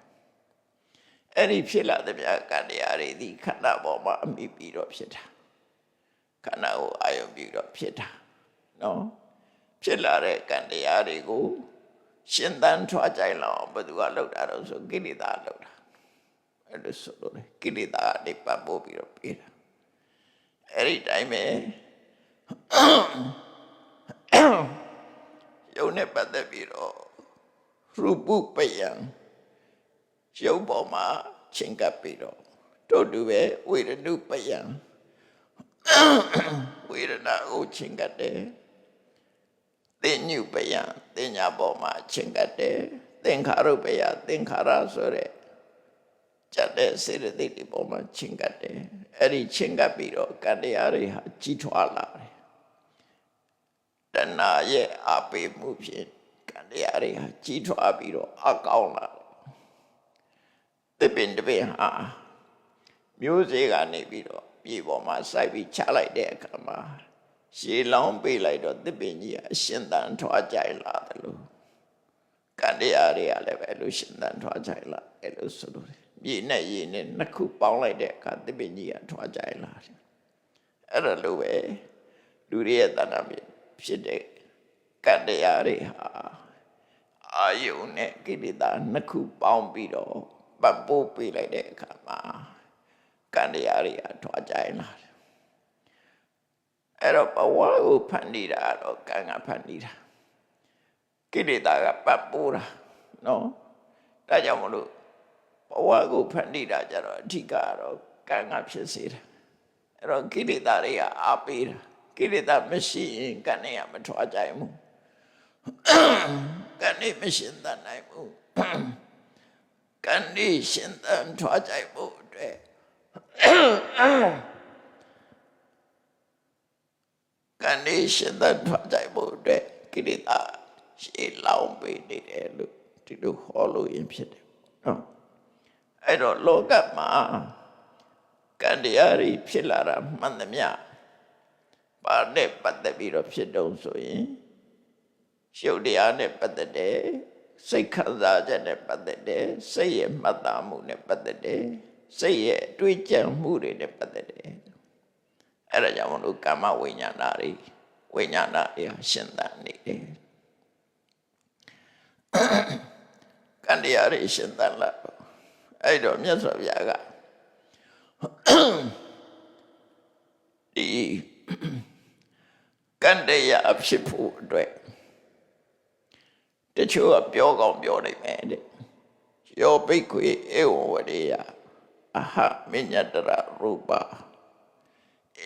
အဲ့ဒီဖြစ်လာတဲ့ကံတရားတွေဒီခန္ဓာပေါ်မှာအမိပြီးတော့ဖြစ်တာခန္ဓာကိုအာရုံပြုတော့ဖြစ်တာနော်ဖြစ်လာတဲ့ကံတရားတွေကိုရှင်သန်ထွားကြလောက်ဘယ်သူကလောက်တာတော့ဆိုကိလေသာလောက်တာအဲ့လိုဆိုလို့ကိလေသာတွေပတ်ဖို့ပြီးတော့ပြေးတာအဲ့ဒီတိုင်းပဲယုံနဲ့ပတ်သက်ပြီးတော့ရူပပယံရုပ်ပေါ်မှာချင်းကပ်ပြီးတော့တို့တူပဲဝေဒနုပယံဝေဒနာကိုချင်းကပ်တယ်သင်ညုပယံသင်ညာပေါ်မှာချင်းကပ်တယ်သင်္ခါရုပယသင်္ခါရဆိုတဲ့ကြတဲ့စေတသိက်တွေပေါ်မှာချင်းကပ်တယ်အဲ့ဒီချင်းကပ်ပြီးတော့ကံတရားတွေဟာကြီးထွားလာတယ်တဏှာရဲ့အပေမှုဖြင့်ကံတရားတွေဟာကြီးထွားပြီးတော့အကောင်းလာတယ်တပင်ဟာမျိုးစေ့ကနေပြီးတော့ပြေပေါ်မှာစိုက်ပြီးချလိုက်တဲ့အခါမှာရေလောင်းပေးလိုက်တော့တပင်ကြီးကအရှင်သန်ထွားကြိုင်လာတယ်လို့ကံတရားတွေကလည်းပဲလို့ရှင်သန်ထွားကြိုင်လာတယ်လို့ဆိုလို့မြေနဲ့ရေနဲ့နှစ်ခုပေါင်းလိုက်တဲ့အခါတပင်ကြီးကထွားကြိုင်လာတယ်အဲ့ဒါလိုပဲလူတွေရဲ့တဏှာဖြစ်တဲ့ကံတရားတွေဟာ အာယုန်နဲ့ကိလေသာနှစ်ခုပေါင်းပြီးတော့ပတ်ပိုးပေးလိုက်တဲ့အခါမှာကံတရားတွေကထွားကြလာတယ်အဲ့တော့ဘဝကိုဖန်တီးတာတော့ကံကဖန်တီးတာကိလေသာကပတ်ပိုးတာနော်ဒါကြောင့်မလို့ဘဝကိုဖန်တီးတာကြတော့အဓိကတော့ကံကဖြစ်စေတာအဲ့တော့ကိလေသာတွေကအားပေးတာကိလေသာမရှိရင်ကံနဲ့မထွားကြဘူးကံနဲ့မရှင်သန်နိုင်ဘူးကံနဲ့ရှင်သန်ထွားကြဖို့အတွက်ကံနဲ့ရှင်သန်ထွားကြဖို့အတွက်ကိလေသာရှေ့လောင်ပေးနေတယ်လို့ဒီလိုဟောလို့ရင်ဖြစ်တယ်နော်အဲ့တော့လောကမှာကံတရားတွေဖြစ်လာတာမှန်သမျှပါနဲ့ပတ်သက်ပြီးတော့ဖြစ်တုံးဆိုရင်ရှုပ်တရားနဲ့ပတ်သက်တယ်စိတ်ခံစားချက်နဲ့ပတ်သက်တယ်စိတ်ရဲ့မှတ်သားမှုနဲ့ပတ်သက်တယ်စိတ်ရဲ့တွေးကြံမှုတွေနဲ့ပတ်သက်တယ်အဲ့ဒါကြောင့်မလို့ကာမဝိညာဏတွေရှင်သန်နေတယ်ကံတရားတွေရှင်သန်လာအဲ့တော့မြတ်စွာဘုရားကဒီကံတရားဖြစ်ဖို့အတွက်တချို့ကပြောကောင်းပြောနိုင်မယ်တဲ့ယောဘိက္ခွေဧဝံဝရေယအဟမညတရရူပ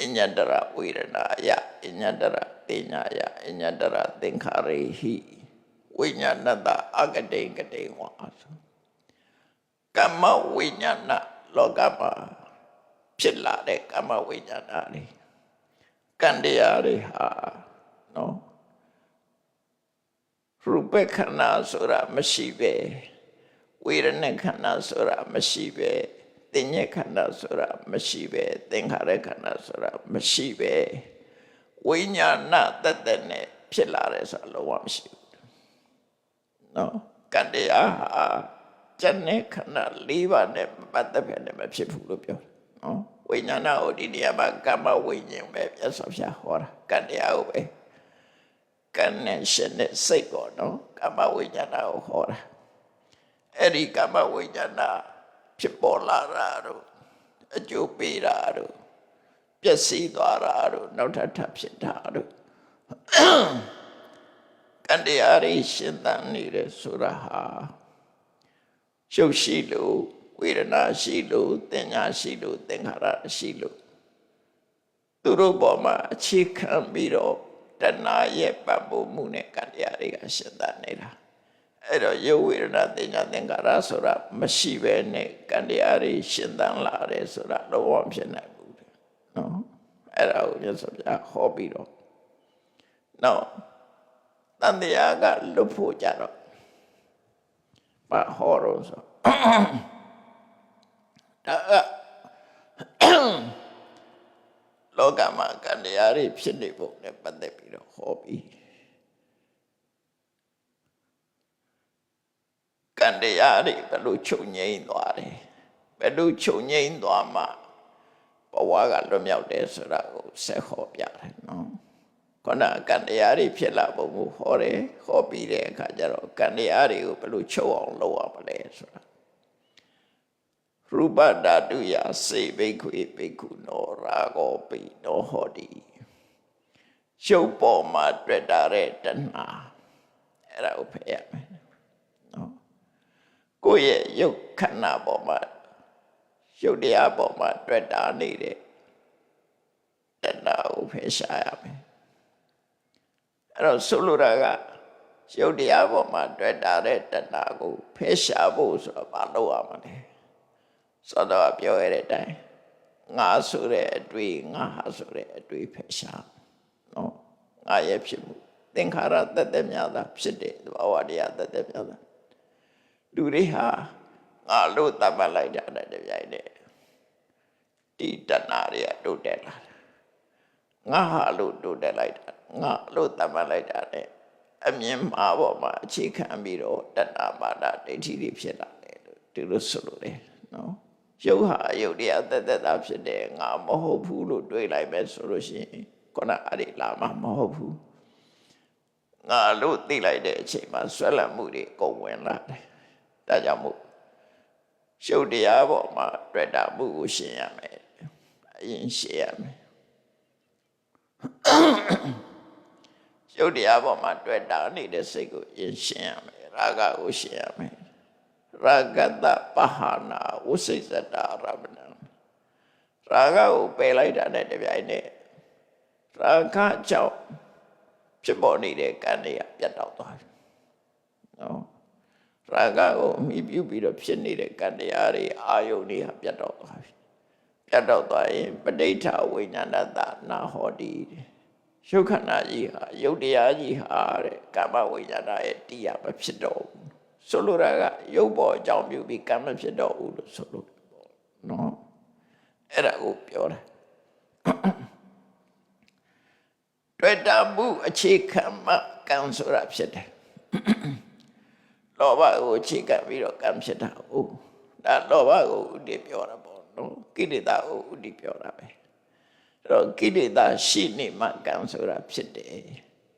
အညတရဝေဒနာယအညတရတေညာယအညတရသင်္ခါရေဟိဝိညာဏတအကတိကတိဝါကမ္မဝိညာဏလောကမှာဖြစ်လာတဲ့ကမ္မဝိညာဏတွေကံတရားတွေဟာနော်ရူပခန္ဓာဆိုတာမရှိပဲဝေဒနာခန္ဓာဆိုတာမရှိပဲသင်္ညေခန္ဓာဆိုတာမရှိပဲသင်္ခါရခန္ဓာဆိုတာမရှိပဲဝိညာဏတတ်တဲ့နဲ့ဖြစ်လာတယ်ဆိုတာလုံးဝမရှိဘူးနော်ကံတရားဟာဉာဏ်နဲ့ခန္ဓာ၄ပါးနဲ့ပတ်သက်ပြန်တယ်မဖြစ်ဘူးလို့ပြောတယ်နော်ဝိညာဏကိုဒီနေရာမှာကမ္မဝိညာဉ်ပဲပြတ်ဆောဖျားဟောတာကံတရားကိုပဲကံနဲ့ရှင်နဲ့စိတ်ကိုနော်ကမ္မဝိညာဏကိုဟောတာအဲ့ဒီကမ္မဝိညာဏဖြစ်ပေါ်လာတာတို့အကျိုးပေးတာတို့ပျက်စီးသွားတာတို့နောက်ထပ်ဖြစ်တာတို့ကံတရားတွေရှင်သန်နေတယ်ဆိုတာဟာရှုပ်ရှိလို့ဝေဒနာရှိလို့သင်ညာရှိလို့သင်္ခါရရှိလို့သူတို့ပေါ်မှာအခြေခံပြီးတော့တဏှာရဲ့ပတ်ဖို့မှုနဲ့ကံတရားတွေကရှင်သန်နေတာအဲ့တော့ယုတ်ဝေဒနာသင်ညာသင်္ခါရဆိုတာမရှိပဲနဲ့ကံတရားတွေရှင်သန်လာတယ်ဆိုတာလုံးဝဖြစ်နိုင်ဘူးနော်အဲ့ဒါကိုမြတ်စွာဘုရားဟောပြီးတော့နော်တန်တရားကလွတ်ဖို့ကြတော့ဘာဟောတော့ဆိုဒါကလောကမှာကံတရားတွေဖြစ်နေပုံနဲ့ပတ်သက်ပြီးတော့ဟောပြီးကံတရားတွေဘယ်လိုချုပ်ငြိမ်းသွားတယ်ဘယ်လိုချုပ်ငြိမ်းသွားမှဘဝကလွတ်မြောက်တယ်ဆိုတာကိုဆက်ဟောပြတယ်နော်ခုနကံတရားတွေဖြစ်လာပုံကိုဟောတယ်ဟောပြီးတဲ့အခါကျတော့ကံတရားတွေကိုဘယ်လိုချုပ်အောင်လုပ်ရမလဲဆိုတာရူပဓာတုယစေဘိက္ခွေဘိက္ခုနောရာဂောပိနောဟောတိရှုပ်ပေါ်မှာတွေ့တာတဲ့တဏှာအဲ့ဒါကိုဖယ်ရမယ်နော်ကိုယ့်ရဲ့ယုတ်ခန္ဓာပေါ်မှာယုတ်တရားပေါ်မှာတွေ့တာနေတဲ့တဏှာကိုဖယ်ရှားရမယ်အဲ့တော့ဆိုလိုတာကယုတ်တရားပေါ်မှာတွေ့တာတဲ့တဏှာကိုဖယ်ရှားဖို့ဆိုတော့မလုပ်ရမှာလေစောတော့ပြောရတဲ့အတိုင်းငါဆိုတဲ့အတွေ့ငါဟာဆိုတဲ့အတွေ့ဖယ်ရှားနော်ငါရဲ့ဖြစ်မှုသင်္ခါရတသက်များသာဖြစ်တဲ့သဘာဝတရားတသက်များသာလူတွေဟာငါလို့သတ်မှတ်လိုက်တာတဲ့ကြိုင်တဲ့ဒီတဏှာတွေကတိုးတက်လာတာငါဟာလို့တိုးတက်လိုက်တာငါလို့သတ်မှတ်လိုက်တာနဲ့အမြင်မှာပေါ်မှာအခြေခံပြီးတော့တဏှာမာနဒိဋ္ဌိတွေဖြစ်လာတယ်လို့ဒီလိုဆိုလို့လေနော်ယုတ်ဟာယုတ်တရားတသက်သာဖြစ်တယ်ငါမဟုတ်ဘူးလို့တွေးလိုက်မယ်ဆိုလို့ရှိရင်ခုနအဲ့ဒီလာမှာမဟုတ်ဘူး ငါလို့သိလိုက်တဲ့အချိန်မှာဆွဲလန်းမှုတွေကုန်ဝင်လာတယ်ဒါကြောင့်မို့ရှုပ်တရားပေါ်မှာတွေ့တာမှုကိုရှင်းရမယ်အရင်ရှင်းရမယ်ရှုပ်တရားပေါ်မှာတွေ့တာနေတဲ့စိတ်ကိုအရင်ရှင်းရမယ်ရာဂကိုရှင်းရမယ်ရာဂတပဟာနာဝိစိတ်တရမဏရာဂကိုပယ်လိုက်တာနဲ့တပြိုင်နက်ရာဂကြောင့်ဖြစ်ပေါ်နေတဲ့ကံတွေကပြတ်တောက်သွားပြီနော်ရာဂကိုအမိပြုပြီးတော့ဖြစ်နေတဲ့ကံတရားတွေအာယုန်တွေဟာပြတ်တောက်သွားပြီပြတ်တောက်သွားရင်ပဋိဋ္ဌာဝိညာဏတနာဟောတိရုပ်ခန္ဓာကြီးဟာရုပ်တရားကြီးဟာတဲ့ကာမဝိညာဏရဲ့တရားမဖြစ်တော့ဘူးဆိုလိုတာကရုပ်ပေါ်အကြောင်းပြုပြီးကံမဖြစ်တော့ဘူးလို့ဆိုလို့ပေါ့နော်အဲ့ဒါကိုပြောတာတွေ့တာမှုအခြေခံမှကံဆိုတာဖြစ်တယ်လောဘကိုအခြေခံပြီးတော့ကံဖြစ်တာဟုတ်ဒါလောဘကိုဥတည်ပြောတာပေါ့နော်ကိလေသာကိုဥတည်ပြောတာပဲအဲ့တော့ကိလေသာရှိနေမှကံဆိုတာဖြစ်တယ်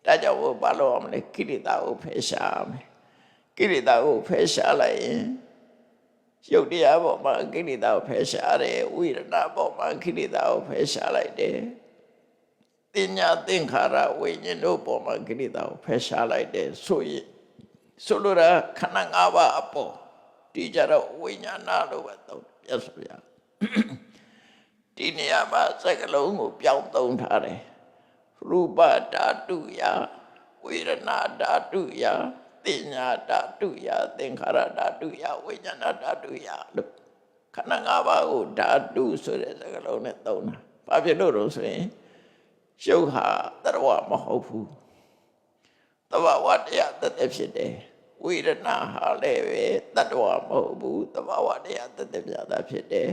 ဒါကြောင့်ဘာလို့အောင်လဲကိလေသာကိုဖယ်ရှားမယ်ကိလေသာကိုဖယ်ရှားလိုက်ရင်ရုပ်တရားပေါ်မှာကိလေသာကိုဖယ်ရှားတယ်ဝိရဏပေါ်မှာကိလေသာကိုဖယ်ရှားလိုက်တယ်တင်ညာသင်္ခါရဝိညာဉ်တို့ပေါ်မှာကိလေသာကိုဖယ်ရှားလိုက်တယ်ဆိုရင်ဆိုလိုတာခန္ဓာ၅ပါးအပေါ်ဒီကြတော့ဝိညာဏလို့ပဲသုံးပြတ်ဆိုရဒီနေရာမှာစက္ကလုံးကိုပြောင်းသုံးထားတယ်ရူပဓာတုယဝေဒနာဓာတုယတင်ညာဓာတုယသင်္ခါရဓာတုယဝိညာဏဓာတုယလို့ခန္ဓာ၅ပါးကိုဓာတုဆိုတဲ့စကားလုံးနဲ့သုံးတာဘာဖြစ်လို့လဲဆိုရင်ရုပ်ဟာတရဝမဟုတ်ဘူးတဘာဝတရားတသက်ဖြစ်တယ်ဝေဒနာဟာလည်းပဲတတ္တဝမဟုတ်ဘူးတဘာဝတရားတသက်ပြတာဖြစ်တယ်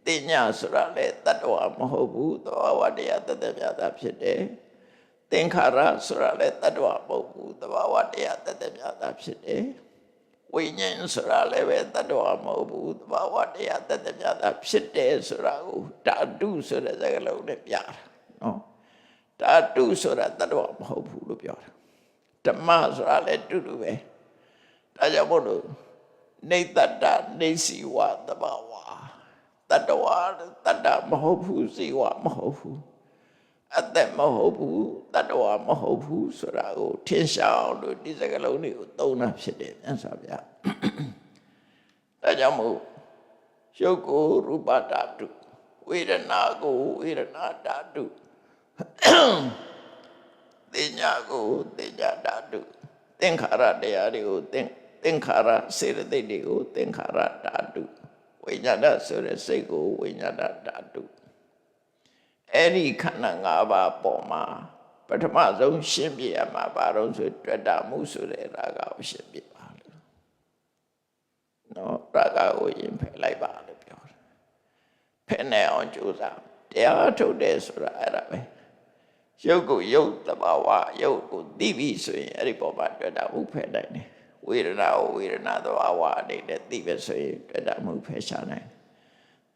တင်ညာဆိုတာလည်းတတ္တဝမဟုတ်ဘူးတဘာဝတရားတသက်ပြတာဖြစ်တယ်သင်္ခါရဆိုတာလည်းတတ္တဝမဟုတ်ဘူးတဘာဝတရားတသက်ပြတာဖြစ်တယ်ဝိညာဉ်ဆိုတာလည်းပဲတတ္တဝမဟုတ်ဘူးတဘာဝတရားတသက်ပြတာဖြစ်တယ်ဆိုတာကိုဓာတုဆိုတဲ့စကားလုံးနဲ့ပြတာနော်ဓာတုဆိုတာတတ္တဝမဟုတ်ဘူးလို့ပြောတာဓမ္မဆိုတာလည်းတူတူပဲဒါကြောင့်မို့လို့နေတ္တနေစီဝသဘာဝတတ္တဝတတ္တမဟုတ်ဘူးစီဝမဟုတ်ဘူးအတ္တမဟုတ်ဘူးတတ္တဝမဟုတ်ဘူးဆိုတာကိုထင်ရှားအောင်လို့ဒီစကားလုံးတွေကိုသုံးတာဖြစ်တယ်မြတ်စွာဘုရားဒါကြောင့်မို့ရုပ်ကိုရူပဓာတုဝေဒနာကိုဝေဒနာဓာတုတင်ညာကိုတင်ညာဓာတုသင်္ခါရတရားတွေကိုသင်္ခါရစေတသိက်တွေကိုသင်္ခါရဓာတုဝိညာဏဆိုတဲ့စိတ်ကိုဝိညာဏဓာတုအဲ့ဒီခန္ဓာ၅ပါးပေါ်မှာပထမဆုံးရှင်းပြရမှာဘာလို့ဆိုတွေ့တာမှုဆိုတဲ့ရာဂကိုရှင်းပြပါလို့နော်ရာဂကိုရင်ဖယ်လိုက်ပါလို့ပြောတယ်ဖယ်နေအောင်ကြိုးစားတရားထုတ်တယ်ဆိုတာအဲ့ဒါပဲရုပ်ကိုရုပ်တဘာဝရုပ်ကိုသိပြီဆိုရင်အဲ့ဒီပေါ်မှာတွေ့တာမှုဖယ်နိုင်တယ်ဝေဒနာကိုဝေဒနာတဘာဝအနေနဲ့သိပဲဆိုရင်တွေ့တာမှုဖယ်ရှားနိုင်တယ်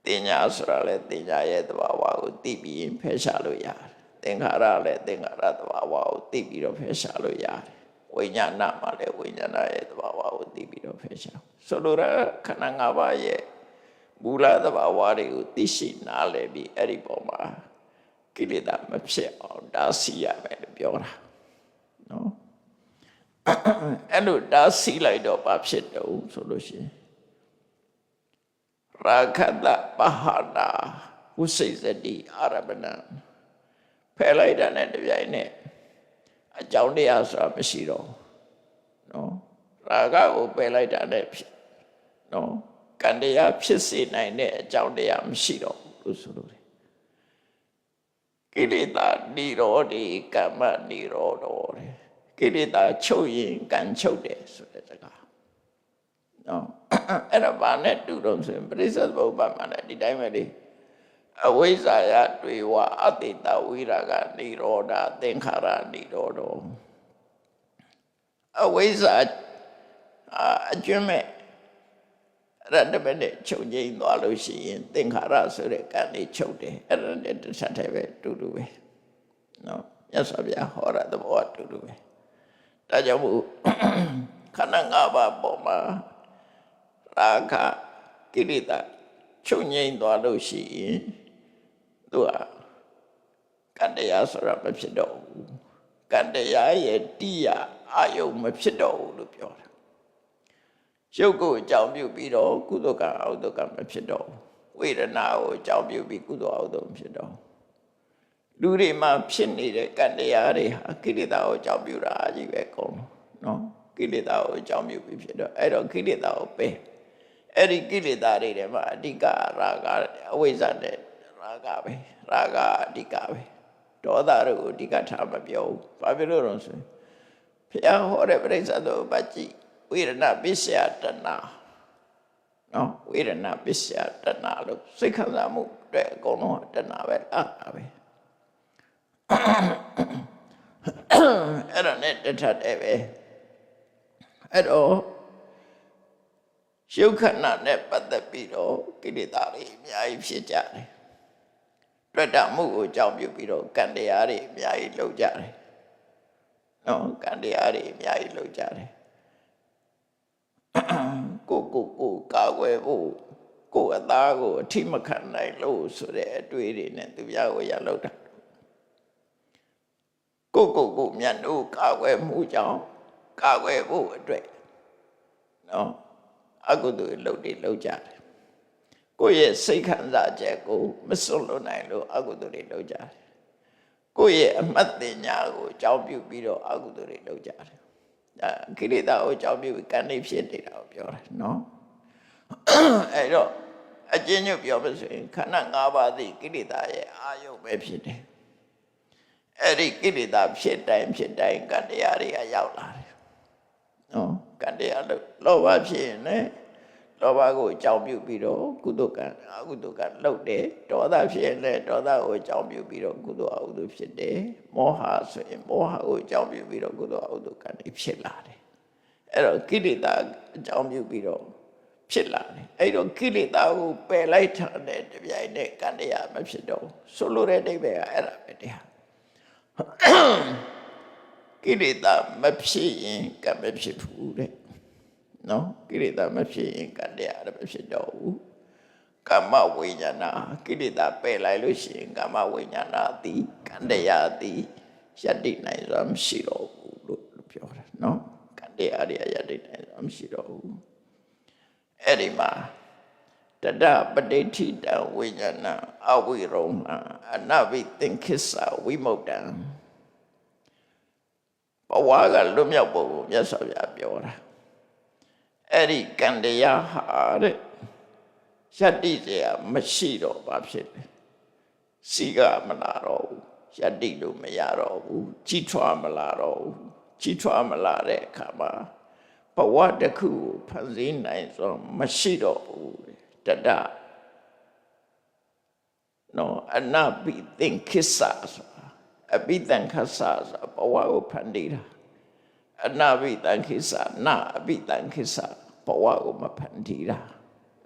တင်ညာဆိုတာလေတင်ညာရဲ့တဘာဝကိုသိပြီးရင်ဖယ်ရှားလို့ရတယ်သင်္ခါရလည်းသင်္ခါရတဘာဝကိုသိပြီးတော့ဖယ်ရှားလို့ရတယ်ဝိညာဏမှာလည်းဝိညာဏရဲ့တဘာဝကိုသိပြီးတော့ဖယ်ရှားဆိုလိုတာခန္ဓာ၅ပါးရဲ့မူလတဘာဝတွေကိုသိရှိနားလည်ပြီးအဲ့ဒီပေါ်မှာကိလေသာမဖြစ်အောင်တားဆီးရမယ်လို့ပြောတာနော်အဲ့လိုတားဆီးလိုက်တော့ဘာဖြစ်တော့ဆိုလို့ရှိရင်ရာခတပဟာနာဝိစိစတိအာရမဏဖယ်လိုက်တာနဲ့တပြိုင်နက်အကြောင်းတရားဆိုတာမရှိတော့နော်ရာဂကိုပယ်လိုက်တာနဲ့နော်ကံတရားဖြစ်စေနိုင်တဲ့အကြောင်းတရားမရှိတော့ဘူးဆိုလို့ကိလေသာនិရောဓိကမ္မនិရောဓောတဲ့ကိလေသာချုပ်ရင်ကံချုပ်တယ်ဆိုတဲ့စကားနော်အဲ့ဒါဘာနဲ့တူတော့ဆိုရင်ပရိစ္ဆေသမုပ္ပါဒ်မှာလည်းဒီတိုင်းပဲလေအဝိဇ္ဇာယတွေဝအတိတဝိရာဂនិရောဓသင်္ခါရនិရောဓောအဝိဇ္ဇာအကျွမ်းမဲ့ရတ္တပဲနဲ့ချုပ်ငိမ့်သွားလို့ရှိရင်သင်္ခါရဆိုတဲ့ကံလေးချုပ်တယ်အဲ့ဒါနဲ့တစ်ဆက်တည်းပဲတူတူပဲနော်မြတ်စွာဘုရားဟောတာသဘောတူတူပဲ ဒါကြောင့်မို့ခန္ဓာ၅ပါးပေါ်မှာရာဂကိလေသာချုပ်ငြိမ်းသွားလို့ရှိရင်သူကကံတရားဆိုတာမဖြစ်တော့ဘူးကံတရားရဲ့တရားအာယုံမဖြစ်တော့ဘူးလို့ပြောတာရုပ်ကိုအကြောင်းပြုပြီးတော့ကုသိုလ်ကံအကုသိုလ်ကံမဖြစ်တော့ဘူးဝေဒနာကိုအကြောင်းပြုပြီးကုသိုလ်အကုသိုလ်မဖြစ်တော့လူတွေမှာဖြစ်နေတဲ့ကံတရားတွေဟာကိလေသာကိုအကြောင်းပြုတာကြီးပဲကောင်းနော်ကိလေသာကိုအကြောင်းပြုပြီးဖြစ်တော့အဲ့တော့ကိလေသာကိုပဲအဲ့ဒီကိလေသာတွေထဲမှာအဓိကရာဂအဝိဇ္ဇာနဲ့ရာဂပဲရာဂအဓိကပဲဒေါသတို့ကိုအဓိကထားမပြောဘူးဘာဖြစ်လို့လဲဆိုရင်ဘုရားဟောတဲ့ပရိစ္ဆေသောပัจจิဝေဒနာပစ္စယတဏနော်ဝေဒနာပစ္စယတဏလို့စိတ်ခံစားမှုအတွက်အကုန်လုံးတဏပဲအားပဲအဲ့ဒါနဲ့တထတဲ့ပဲအဲ့တော့ရုပ်ခန္ဓာနဲ့ပတ်သက်ပြီးတော့ကိလေသာတွေအများကြီးဖြစ်ကြတယ်တွေ့တာမှုကိုအကြောင်းပြုပြီးတော့ကံတရားတွေအများကြီးလုပ်ကြတယ်နော်ကံတရားတွေအများကြီးလုပ်ကြတယ်ကိုကာကွယ်ဖို့ကိုအသားကိုအထိမခံနိုင်လို့ဆိုတဲ့အတွေ့တွေနဲ့သူများကိုရလောက်တာကိုမြတ်တို့ကာကွယ်မှုကြောင့်ကာကွယ်ဖို့အတွက်နော်အကုသိုလ်လုပ်တွေလုပ်ကြတယ်ကိုယ့်ရဲ့စိတ်ခံစားချက်ကိုမစွန့်လွတ်နိုင်လို့အကုသိုလ်တွေလုပ်ကြတယ်ကိုယ့်ရဲ့အမှတ်တင်ညာကိုအကြောင်းပြုပြီးတော့အကုသိုလ်တွေလုပ်ကြတယ်ဒါကိလေသာကိုအကြောင်းပြုပြီးကံတွေဖြစ်နေတာကိုပြောတယ်နော်အဲ့တော့အကျဉ်းချုပ်ပြောလို့ဆိုရင်ခန္ဓာ၅ပါးသည်ကိလေသာရဲ့အာယုံပဲဖြစ်တယ်အဲ့ဒီကိလေသာဖြစ်တိုင်းကံတရားတွေကရောက်လာတယ်နော်ကံတရားလို့လောဘဖြစ်ရင်လည်းလောဘကိုအကြောင်းပြုပြီးတော့ကုသိုလ်ကံအကုသိုလ်ကံလုပ်တယ်ဒေါသဖြစ်ရင်လည်းဒေါသကိုအကြောင်းပြုပြီးတော့ကုသိုလ်အကုသိုလ်ဖြစ်တယ်မောဟဆိုရင်မောဟကိုအကြောင်းပြုပြီးတော့ကုသိုလ်အကုသိုလ်ကံတွေဖြစ်လာတယ်အဲ့တော့ကိလေသာအကြောင်းပြုပြီးတော့ဖြစ်လာတယ်အဲ့တော့ကိလေသာကိုပယ်လိုက်တဲ့တပြိုင်နက်ကံတရားမဖြစ်တော့ဆိုလိုတဲ့အိဗယ်ကအဲ့ဒါပဲတရားကိလေသာမဖြစ်ရင်ကံမဖြစ်ဘူးတဲ့နော်ကိလေသာမဖြစ်ရင်ကံတရားမဖြစ်တော့ဘူးကာမဝိညာဏကိလေသာပယ်လိုက်လို့ရှိရင်ကာမဝိညာဏသည်ကံတရားသည်ယတ္တိနိုင်စွာမရှိတော့ဘူးလို့ပြောတာနော်ကံတရားတွေယတ္တိနိုင်စွာမရှိတော့ဘူးအဲ့ဒီမှာတတပဋိဋ္ဌိတဝိညာဏအဝိရုံအနဝိသင်္ခိစ္ဆဝိမု ക്ത ံဘဝကလွတ်မြောက်ဖို့မြတ်စွာဘုရားပြောတာအဲ့ဒီကံတရားဟာတဲ့ယတ္တိတရားမရှိတော့ဘာဖြစ်လဲစီကမလာတော့ဘူးယတ္တိလို့မရတော့ဘူးကြီးထွားမလာတော့ဘူးကြီးထွားမလာတဲ့အခါမှာဘဝတစ်ခုကိုဖန်ဆင်းနိုင်ဆိုမရှိတော့ဘူးတတနော်အနပိသင်္ခိစ္ဆဆိုတာအပိသင်္ခစ္ဆဆိုတာဘဝကိုဖန်တီးတာအနပိသင်္ခိစ္ဆနာအပိသင်္ခိစ္ဆဘဝကိုမဖန်တီးတာ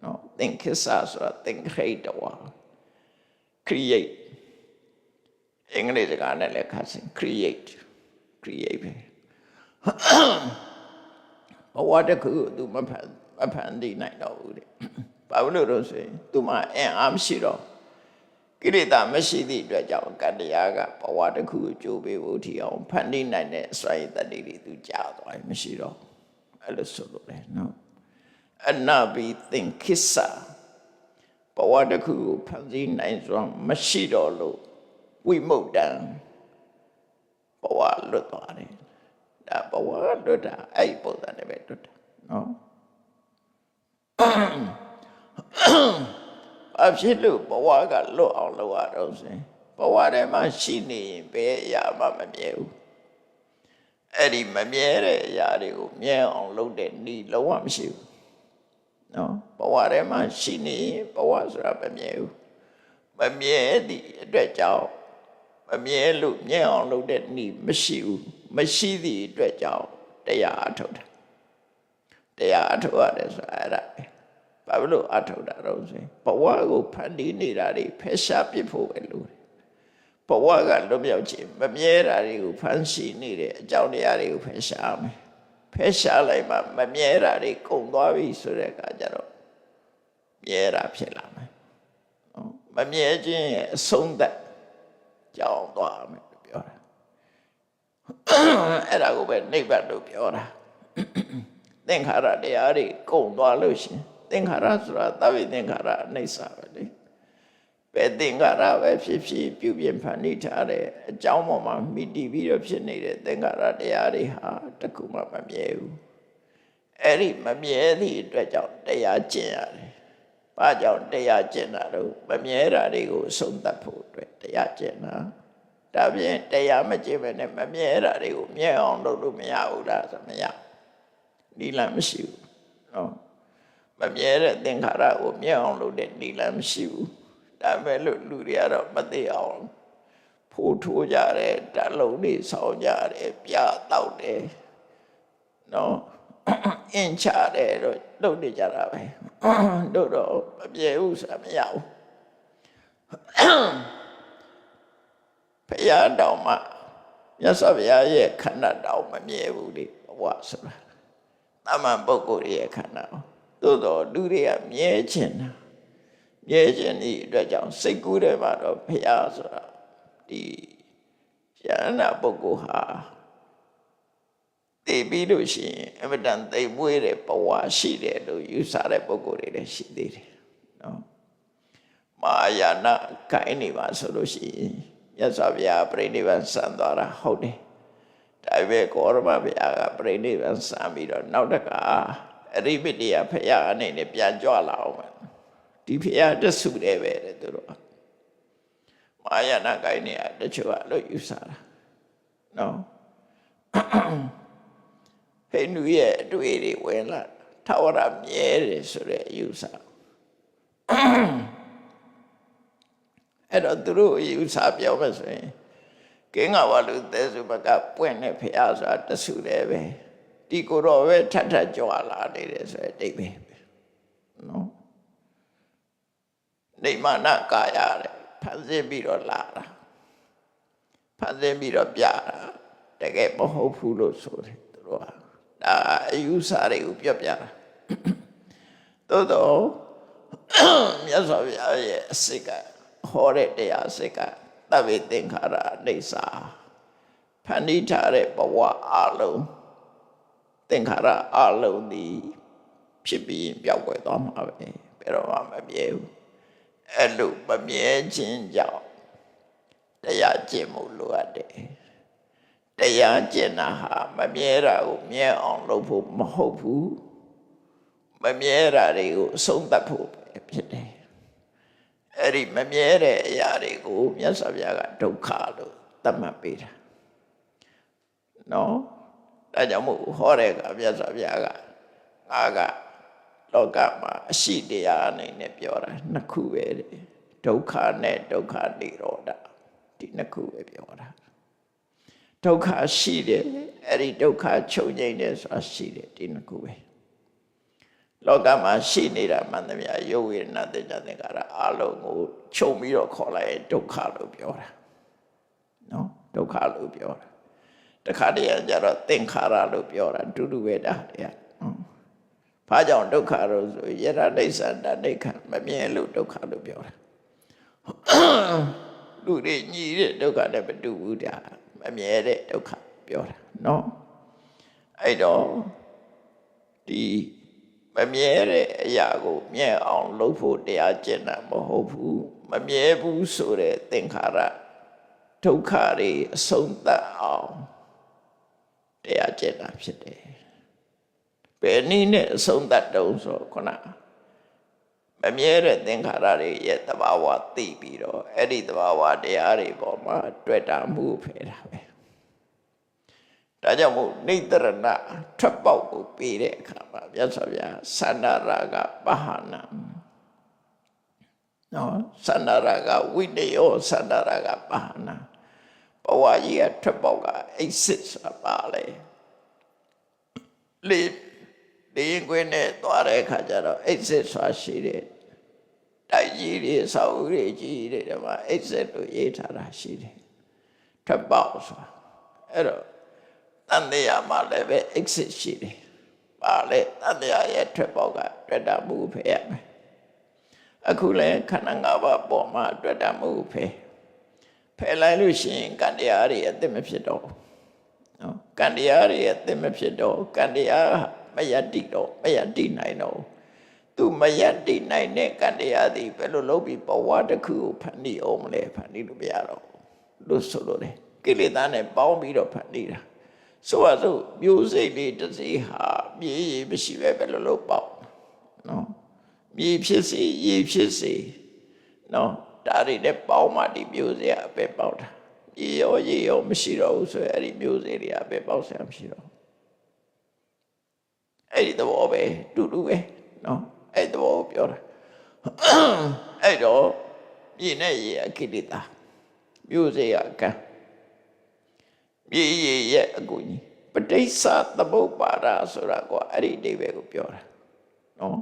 နော်သင်္ခိစ္ဆဆိုတာ think create တော့ create အင်္ဂလိပ်စကားနဲ့လည်းခါစင် create ပဲဘဝတစ်ခုသူမဖန်တီးနိုင်တော့ဘူးတဲ့ဘာလို့လို့ဆိုရင်သူမအင်အားမရှိတော့ကိလေသာမရှိသည့်အတွက်ကြောင့်ကတ္တရားကဘဝတစ်ခုကိုကြိုးပေးဖို့ထီအောင်ဖန်တီးနိုင်တဲ့အစွမ်းရည်တတ္တိတွေသူကြားသွားရင်မရှိတော့အဲ့လိုဆိုလို့လေနော်အနဘိသင်္ခိစ္ဆဘဝတစ်ခုကိုဖန်တီးနိုင်စွမ်းမရှိတော့လို့ဝိမု ക്ത ံဘဝလွတ်သွားတယ်ဒါဘဝလွတ်တာအဲ့ပုံစံနဲ့ပဲလွတ်တာနော်အဖြစ်လို့ဘဝကလွတ်အောင်လုပ်ရတော့ဆိုရင်ဘဝထဲမှာရှိနေရင်ဘယ်အရာမှမမြဲဘူးအဲ့ဒီမမြဲတဲ့အရာတွေကိုမြဲအောင်လုပ်တဲ့နည်းလုံးဝမရှိဘူးနော်ဘဝထဲမှာရှိနေရင်ဘဝဆိုတာမမြဲဘူးမမြဲသည့်အတွက်ကြောင့်မမြဲလို့မြဲအောင်လုပ်တဲ့နည်းမရှိဘူးမရှိသည့်အတွက်ကြောင့်တရားအထုတ်တာတရားအထုတ်ရတယ်ဆိုတာအဲ့ဒါပဲဘာလို့အထုတ်တာတော့ဆိုရင်ဘဝကိုဖန်တီးနေတာတွေဖယ်ရှားပစ်ဖို့ပဲလို့ဘ ဘဝကလွတ်မြောက်ခြင်းမမြဲတာတွေကိုဖန်ဆီးနေတဲ့အကြောင်းတရားတွေကိုဖယ်ရှားမယ်ဖယ်ရှားလိုက်မှမမြဲတာတွေကုန်သွားပြီဆိုတဲ့အခါကျတော့မြဲတာဖြစ်လာမယ်နော်မမြဲခြင်းရဲ့အဆုံးသတ်ကြောင်းသွားမယ်လို့ပြောတာအဲ့ဒါကိုပဲနိဗ္ဗာန်လို့ပြောတာသင်္ခါရတရားတွေကုန်သွားလို့ရှင်သင်္ခါရဆိုတာသဗ္ဗသင်္ခါရအိဋ္ဌာပဲလေပဲသင်္ခါရပဲဖြစ်ဖြစ်ပြုပြင်ဖန်တီးထားတဲ့အကြောင်းပေါ်မှာမိတည်ပြီးတော့ဖြစ်နေတဲ့သင်္ခါရတရားတွေဟာတခုမှမမြဲဘူးအဲ့ဒီမမြဲသည့်အတွက်ကြောင့်တရားကျင့်ရတယ်။ဘာကြောင့်တရားကျင့်တာတော့မမြဲတာတွေကိုဆုံးသတ်ဖို့အတွက်တရားကျင့်တာဒါပြင်တရားမကျင့်ဘဲနဲ့မမြဲတာတွေကိုမြဲအောင်လုပ်လို့မရဘူးလားဆိုမရဒီလမ်းမရှိဘူးနော်မမြဲတဲ့သင်္ခါရကိုမြဲအောင်လုပ်တဲ့ဒီလမ်းမရှိဘူးဒါပဲလို့လူတွေကတော့မသိအောင်ဖိုးထိုးကြတယ်ဓာတ်လုံးတွေဆောင်းကြတယ်ပြတောက်တယ်နော်အင်းချတယ်တော့လုပ်နေကြတာပဲတို့တော့မပြေဘူးဆိုတာမရဘူးဘုရားတော်မှာမြတ်စွာဘုရားရဲ့ခန္ဓာတော်မမြဲဘူးလေဘဝဆိုတာတမန်ပုဂ္ဂိုလ်ရဲ့ခန္ဓာသို့တော်လူတွေကမြဲခြင်းတာမြဲခြင်းဒီအတွက်ကြောင့်စိတ်ကူးတယ်မှာတော့ဘုရားဆိုတာဒီယန္တာပုဂ္ဂိုလ်ဟာသိပြီးလို့ရှိရင်အမတန်သိမ်မွေးတဲ့ဘဝရှိတယ်လို့ယူဆတဲ့ပုဂ္ဂိုလ်တွေလည်းရှိသေးတယ်နော်မာယာနာကိုင်းနေပါဆိုလို့ရှိရင်မြတ်စွာဘုရားပြိဋိဘံစံသွားတာဟုတ်တယ်ဒါပေမဲ့ကောရမဘုရားကပြိဋိဘံစံပြီးတော့နောက်တကအရိပိတိယဘုရားအနေနဲ့ပြန်ကြွလာအောင်ဒီဘုရားတဆုတည်းပဲတဲ့သူတို့မာယာနာကိုင်းနေရတချို့ကလို့ယူဆတာနော်ဟိန္ဒူရဲ့အတွေ့တွေဝင်လာထာဝရမြဲတယ်ဆိုတဲ့အယူဆအဲ့တော့သူတို့အယူဆပြောမယ်ဆိုရင်ကင်းကဝလူသက်စုဘကပွင့်တဲ့ဖရာဆိုတာတဆုတယ်ပဲဒီကိုယ်တော်ပဲထထကြွလာနေတယ်ဆိုတဲ့အတိတ်ပဲနော်နေမနာကာယတဲ့ဖန်ဆင်းပြီးတော့လာတာဖန်ဆင်းပြီးတော့ပြတာတကယ်မဟုတ်ဘူးလို့ဆိုတယ်သူတို့ကဒါအယူဆတွေကိုပြောပြတာသို့တော့မြတ်စွာဘုရားရဲ့အစစ်ကဟောတဲ့တရားအစစ်ကသဗ္ဗေသင်္ခါရအိဋ္ဌာဖန်တီးထားတဲ့ဘဝအလုံးသင်္ခါရအလုံးဒီဖြစ်ပြီးပျောက်ကွယ်သွားမှာပဲဘယ်တော့မှမမြဲဘူးအဲ့လိုမမြဲခြင်းကြောင့်တရားကျင့်မှုလိုအပ်တယ်တရားကျင့်တာဟာမမြဲတာကိုမြဲအောင်လုပ်ဖို့မဟုတ်ဘူးမမြဲတာတွေကိုအဆုံးသတ်ဖို့ပဲဖြစ်တယ်အဲ့ဒီမမြဲတဲ့အရာတွေကိုမြတ်စွာဘုရားကဒုက္ခလို့သတ်မှတ်ပေးတာနော်ဒါကြောင့်မို့ဟောတဲ့ကမြတ်စွာဘုရားကငါကလောကမှာအရှိတရားအနေနဲ့ပြောတာနှစ်ခုပဲဒုက္ခနဲ့ဒုက္ခនិရောဓဒီနှစ်ခုပဲပြောတာဒုက္ခရှိတယ်အဲ့ဒီဒုက္ခချုပ်ငြိမ်းတယ်ဆိုတာရှိတယ်ဒီနှစ်ခုပဲလောကမှာရှိနေတာမှန်သမျှယုတ်ဝေဒနာသင်္ခါရအလုံးကိုချုပ်ပြီးတော့ခေါ်လိုက်ရင်ဒုက္ခလို့ပြောတာနော်ဒုက္ခလို့ပြောတာတခါတည်းကျတော့သင်္ခါရလို့ပြောတာတူတူပဲဒါတရားဘာကြောင့်ဒုက္ခလို့ဆိုယရဒိဋ္ဌတဒိဋ္ဌမမြဲလို့ဒုက္ခလို့ပြောတာလူတွေညီတဲ့ဒုက္ခနဲ့မတူဘူးဒါမမြဲတဲ့ဒုက္ခပြောတာနော်အဲ့တော့ဒီမမြဲတဲ့အရာကိုမြဲအောင်လုပ်ဖို့တရားကျင့်တာမဟုတ်ဘူးမမြဲဘူးဆိုတဲ့သင်္ခါရဒုက္ခတွေအဆုံးသတ်အောင်တရားကျင့်တာဖြစ်တယ်ဘယ်နည်းနဲ့အဆုံးသတ်တုံးဆိုခုနမမြဲတဲ့သင်္ခါရတွေရဲ့သဘာဝသိပြီးတော့အဲ့ဒီသဘာဝတရားတွေပေါ်မှာတွေ့တာမှုဖယ်တာပဲဒါကြောင့်မို့နိတရဏထွက်ပေါက်ကိုပေးတဲ့အခါမှာမြတ်စွာဘုရားသန္တာရကပဟနာနော်သန္တာရကဝိတယောသန္တာရကပဟနာဘဝကြီးကထွက်ပေါက်ကအိစစ်ဆိုတာပါလေလေရင်ခွင်းနဲ့သွားတဲ့အခါကျတော့အိစစ်ဆိုတာရှိတယ် တိုက်ကြီးတွေဆောက်ဦးတွေကြီးတွေတမှာအိတ်ဆက်လို့ရေးထားတာရှိတယ်ထွက်ပေါက်ဆိုတာအဲ့တော့တန်တရားမှာလည်းပဲ exit ရှိတယ်ပါလေတန်တရားရဲ့ထွက်ပေါက်ကတွေ့တာမှုဖယ်ရမယ်အခုလည်းခန္ဓာ၅ပါးပေါ်မှာတွေ့တာမှုဖယ်လိုက်လို့ရှိရင်ကံတရားတွေအသက်မဖြစ်တော့နော်ကံတရားတွေအသက်မဖြစ်တော့ကံတရားမယတ္တိတော့မယတ္တိနိုင်တော့သူမယတ္တိနိုင်တဲ့ကံတရားတွေဘယ်လိုလုပ်ပြီးဘဝတစ်ခုကိုဖန်တီးအောင်မလဲဖန်တီးလို့မရတော့လို့ဆိုလို့တယ်ကိလေသာနဲ့ပေါင်းပြီးတော့ဖန်တီးတာဆိုပါစို့မျိုးစိတ်လေးတစ်စီဟာမြေရည်မရှိပဲဘယ်လိုလုပ်ပေါ့နော်မြေဖြစ်စေရေဖြစ်စေနော်ဒါတွေနဲ့ပေါင်းမှဒီမျိုးစေ့အပဲပေါက်တာရေရောမရှိတော့ဘူးဆိုရင်အဲ့ဒီမျိုးစေ့တွေအပဲပေါက်ဆရာမရှိတော့အဲ့ဒီတော့ပဲတူပဲနော်အဲ့တော့ပြောတာအဲ့တော့မြေနဲ့ရေအကိလေသာမျိုးစေ့အကံမြေရေရဲ့အကူကြီးပဋိစ္စသမုပ္ပါဒဆိုတာကအဲ့ဒီအဓိပ္ပာယ်ကိုပြောတာနော်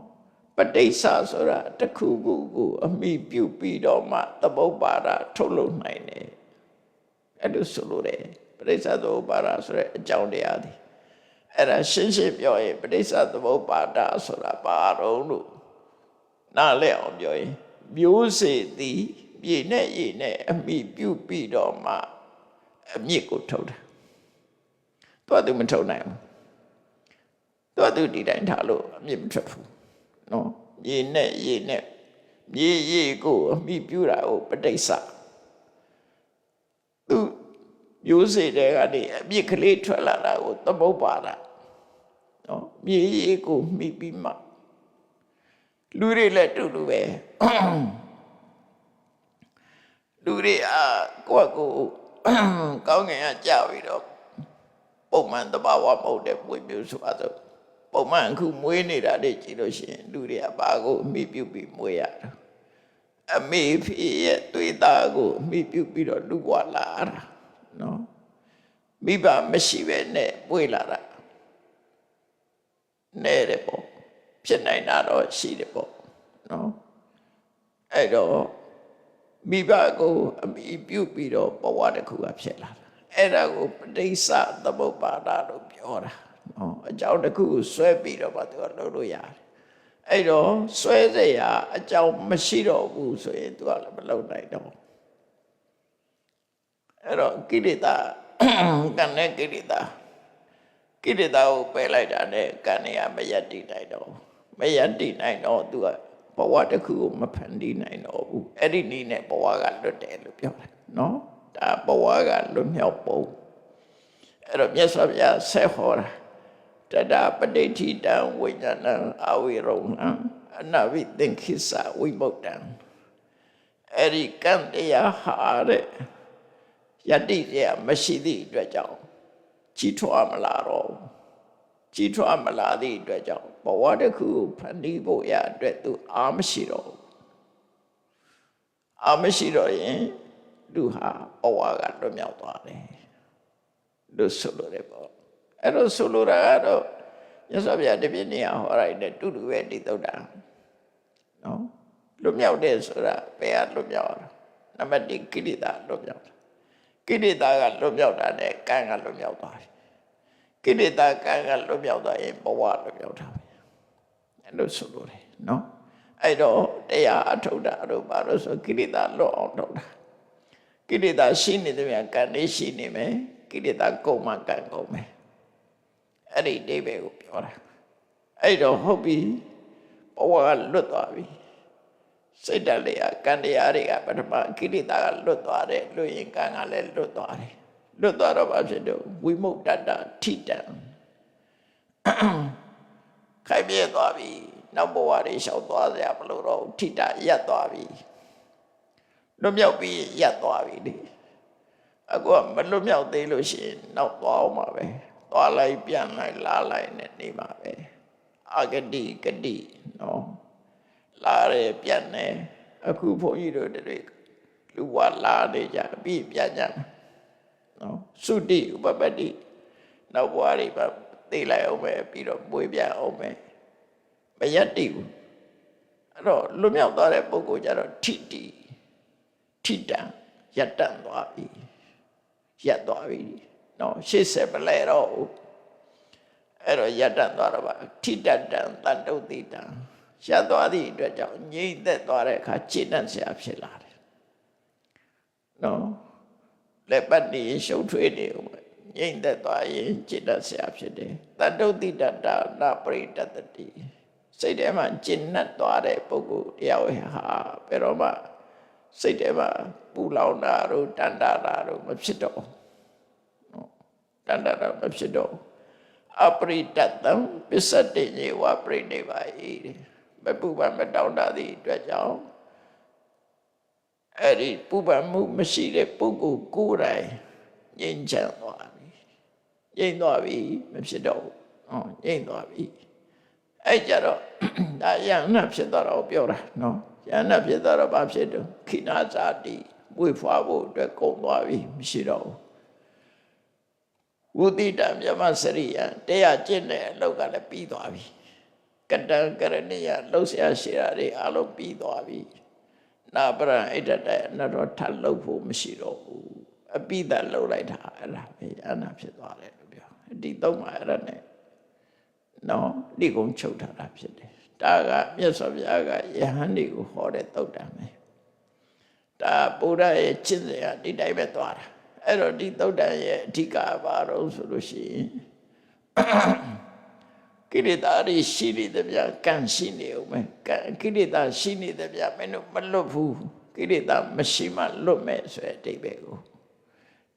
ပဋိစ္စဆိုတာတစ်ခုခုကိုအမိပြုပြီးတော့မှသမုပ္ပါဒထုတ်လုပ်နိုင်တယ်အဲ့လိုဆိုလို့တယ်ပဋိစ္စသမုပ္ပါဒဆိုတဲ့အကြောင်းတရားတွေအဲ့ဒါရှင်းပြောရင်ပဋိစ္စသမုပ္ပါဒဆိုတာဘာတော့လို့နားလည်အောင်ပြောရင်မျိုးစေ့သည်မြေနဲ့ရေနဲ့အမိပြုပြီးတော့မှအမြစ်ကိုထုတ်တာသူမထုတ်နိုင်ဘူးသူဒီတိုင်းထားလို့အမြစ်မထွက်ဘူးနော်မြေနဲ့ရေနဲ့မြေရေကိုအမိပြုတာကိုပဋိစ္စသူမျိုးစေ့တွေကနေအမြစ်ကလေးထွက်လာတာကိုသမုပ္ပါဒနော်မြေရေကိုမိပြီးမှလူတွေလည်းတူပဲလူတွေကိုယ့်ကိုကောင်းငင်ကကြာပြီးတော့ပုံမှန်တဘာဝမဟုတ်တဲ့ပွေမျိုးဆိုတော့ပုံမှန်အခုမွေးနေတာတွေကြည့်လို့ရှိရင်လူတွေကဘာကိုအမိပြုပြီးမွေးရတာအမေဖေရဲ့သွေးသားကိုအမိပြုပြီးတော့လူ့ဘဝလာတာနော်မိဘမရှိပဲနဲ့မွေးလာတာနဲ့တယ်ပေါ့ဖြစ်နိုင်တာတော့ရှိတယ်ပေါ့နော်အဲ့တော့မိဘကိုအမိပြုပြီးတော့ဘဝတစ်ခုကဖြစ်လာတာအဲ့ဒါကိုပဋိစ္စသမုပ္ပါဒလို့ပြောတာနော်အကြောင်းတစ်ခုကိုဆွဲပြီးတော့သူကလုပ်လို့ရတယ်အဲ့တော့ဆွဲစရာအကြောင်းမရှိတော့ဘူးဆိုရင်သူကလည်းမလုပ်နိုင်တော့အဲ့တော့ကိလေသာကံနဲ့ကိလေသာကိုပယ်လိုက်တာနဲ့ကံနဲ့မယတ္တိနိုင်တော့မယတ္တိနိုင်တော့သူကဘဝတစ်ခုကိုမဖန်တီးနိုင်တော့ဘူးအဲ့ဒီနည်းနဲ့ဘဝကလွတ်တယ်လို့ပြောတယ်နော်ဒါဘဝကလွတ်မြောက်ပုံအဲ့တော့မြတ်စွာဘုရားဆက်ဟောတာတတပဋိဋ္ဌိတံဝိညာဏံအဝိရုဏံအနဝိသင်္ခိစဝိမု ക്തံ အဲ့ဒီကံတရားဟာတဲ့ယတ္တိရမရှိသည့်အတွက်ကြောင့်ကြီးထွားမလာတော့ကြီးထွားမလာသည့်အတွက်ကြောင့်ဘဝတစ်ခုကိုဖန်တီးဖို့ရအတွက်သူအားမရှိတော့ရင်လူဟာဘဝကလွတ်မြောက်သွားတယ်လို့ဆိုလိုတယ်ပေါ့အဲ့တော့ဆိုလိုတာကတော့မြတ်စွာဘုရားတပြည့်နေရာဟောလိုက်တဲ့တူတူပဲဒီသုဒ္ဓနော်လွတ်မြောက်တယ်ဆိုတာဘယ်ကလွတ်မြောက်တာနံပါတ်1ကိလေသာလွတ်မြောက်တာကိလေသာကလွတ်မြောက်တာနဲ့ကံကလွတ်မြောက်သွားတယ်ကိလေသာကံကလွတ်မြောက်သွားရင်ဘဝလွတ်မြောက်တာပဲအဲ့လိုဆိုလိုတယ်နော်အဲ့တော့တရားအထုတ်တာတို့ဘာလို့ဆိုကိလေသာလွတ်အောင်ထုတ်တာကိလေသာရှိနေတယ်များကံနေရှိနေမယ်ကိလေသာကုန်မှကံကုန်မယ်အဲ့ဒီအိဗယ်ကိုပြောတာအဲ့တော့ဟုတ်ပြီဘဝကလွတ်သွားပြီစိတ်ဓာတ်တွေကကံတရားတွေကပထမကိလေသာကလွတ်သွားတယ်လွတ်ရင်ကံကလည်းလွတ်သွားတယ်လွတ်သွားတော့ဘာဖြစ်တော့ဝိမု ക്ത တထိတံခိုင်ပြည့်သွားပြီနောက်ဘဝတွေလျှောက်သွားစရာမလိုတော့ထိတရပ်သွားပြီလွတ်မြောက်ပြီးရပ်သွားပြီလေအခုကမလွတ်မြောက်သေးလို့ရှိရင်နောက်သွားအောင်ပါပဲသွားလိုက်ပြန်လိုက်လာလိုက်နဲ့နေပါပဲအဂတိဂတိနော်လာရပြန်နေအခုဘုန်းကြီးတို့တွေလူဝလာနေကြပြီးပြန်ကြနော်သုတိဥပပတ္တိနောက်ဘဝတွေပါသိလိုက်အောင်ပဲပြီးတော့ပွေးပြန်အောင်ပဲမယတ္တိဘူး အဲ့တော့လွတ်မြောက်သွားတဲ့ပုဂ္ဂိုလ်ကြတော့ထိတံရပ်တန့်သွားပြီရပ်သွားပြီနော်ရှေ့ဆက်မလဲတော့ဘူးအဲ့တော့ရပ်တန့်သွားတော့ပါထိတတံတန်တုတ်တိတံရပ်သွားသည့်အတွက်ကြောင့်ငြိမ့်သက်သွားတဲ့အခါခြေတန့်ဆရာဖြစ်လာတယ်နော်လက်ပတ်နေရှုပ်ထွေးနေဦးငြိမ့်သက်သွားရင်ခြေတန့်ဆရာဖြစ်တယ်တန်တုတ်တိတတာနာပရိတတတိစိတ်ထဲမှာကျဉ်နှက်သွားတဲ့ပုဂ္ဂိုလ်တရားဝေဟာဘယ်တော့မှစိတ်ထဲမှာပူလောင်တာတို့တန်တာတာတို့မဖြစ်တော့နော်တန်တာတာမဖြစ်တော့အပရိတတံပစ္စတိညေဝပရိနိဗ္ဗာယိမပူပန်မတောင်းတသည့်အတွက်ကြောင့်အဲ့ဒီပူပန်မှုမရှိတဲ့ပုဂ္ဂိုလ်ကိုယ်တိုင်ငြိမ်းချမ်းသွားပြီငြိမ်းသွားပြီမဖြစ်တော့ဘူးငြိမ်းသွားပြီအဲ့ကြတော့ဒါယန္နာဖြစ်သွားတော့ပြောတာနော်ယန္နာဖြစ်သွားတော့ဘာဖြစ်တော့ခိနာဇာတိဝိဖွာဖို့အတွက်ကုန်သွားပြီမရှိတော့ဘူးဝုတိတံမြမစရိယတရားကျင့်တဲ့အလုပ်ကလည်းပြီးသွားပြီကတံကရဏိယလှုပ်ရှားရှိတာတွေအလုံးပြီးသွားပြီနာပရံဣတတနတော့ထလှုပ်ဖို့မရှိတော့ဘူးအပိတလှုပ်လိုက်တာအဲ့ဒါပဲယန္နာဖြစ်သွားတယ်လို့ပြောဒီသုံးပါအဲ့ဒါနဲ့နော်ဒီကုံချုပ်ထားတာဖြစ်တယ်ဒါကမြတ်စွာဘုရားကယဟန်တွေကိုဟောတဲ့သုတ်တံပဲဒါဗုဒ္ဓရဲ့ကျင့်စဉ်ကဒီတိုင်းပဲသွားတာအဲ့တော့ဒီသုတ်တံရဲ့အဓိကဘာလို့ဆိုလို့ရှိရင်ကိလေသာတွေရှိနေတဲ့ဗျာကံရှိနေဦးမယ်ကံကိလေသာရှိနေတဲ့ဗျာမင်းတို့မလွတ်ဘူးကိလေသာမရှိမှလွတ်မယ်ဆိုတဲ့အဓိပ္ပာယ်ကို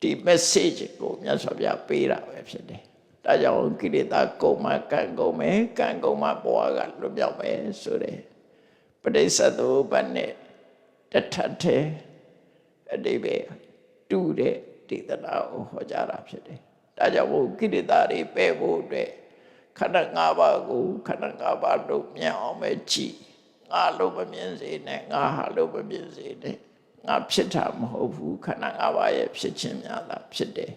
ဒီ message ကိုမြတ်စွာဘုရားပေးတာပဲဖြစ်တယ်ဒါကြောင့်ကိလေသာကုန်မှကံကုန်မယ်ကံကုန်မှဘဝကလွတ်မြောက်မယ်ဆိုတဲ့ပဋိစ္စသမုပ္ပါဒ်နဲ့တထထဲအဓိပ္ပာယ်တူတဲ့ဒေသနာကိုဟောကြားတာဖြစ်တယ်ဒါကြောင့်ကိလေသာတွေပယ်ဖို့အတွက်ခန္ဓာ၅ပါးကိုခန္ဓာ၅ပါးလို့မြင်အောင်ပဲကြည့်ငါလို့မမြင်စေနဲ့ငါဟာလို့မမြင်စေနဲ့ငါဖြစ်တာမဟုတ်ဘူးခန္ဓာ၅ပါးရဲ့ဖြစ်ခြင်းများတာဖြစ်တယ်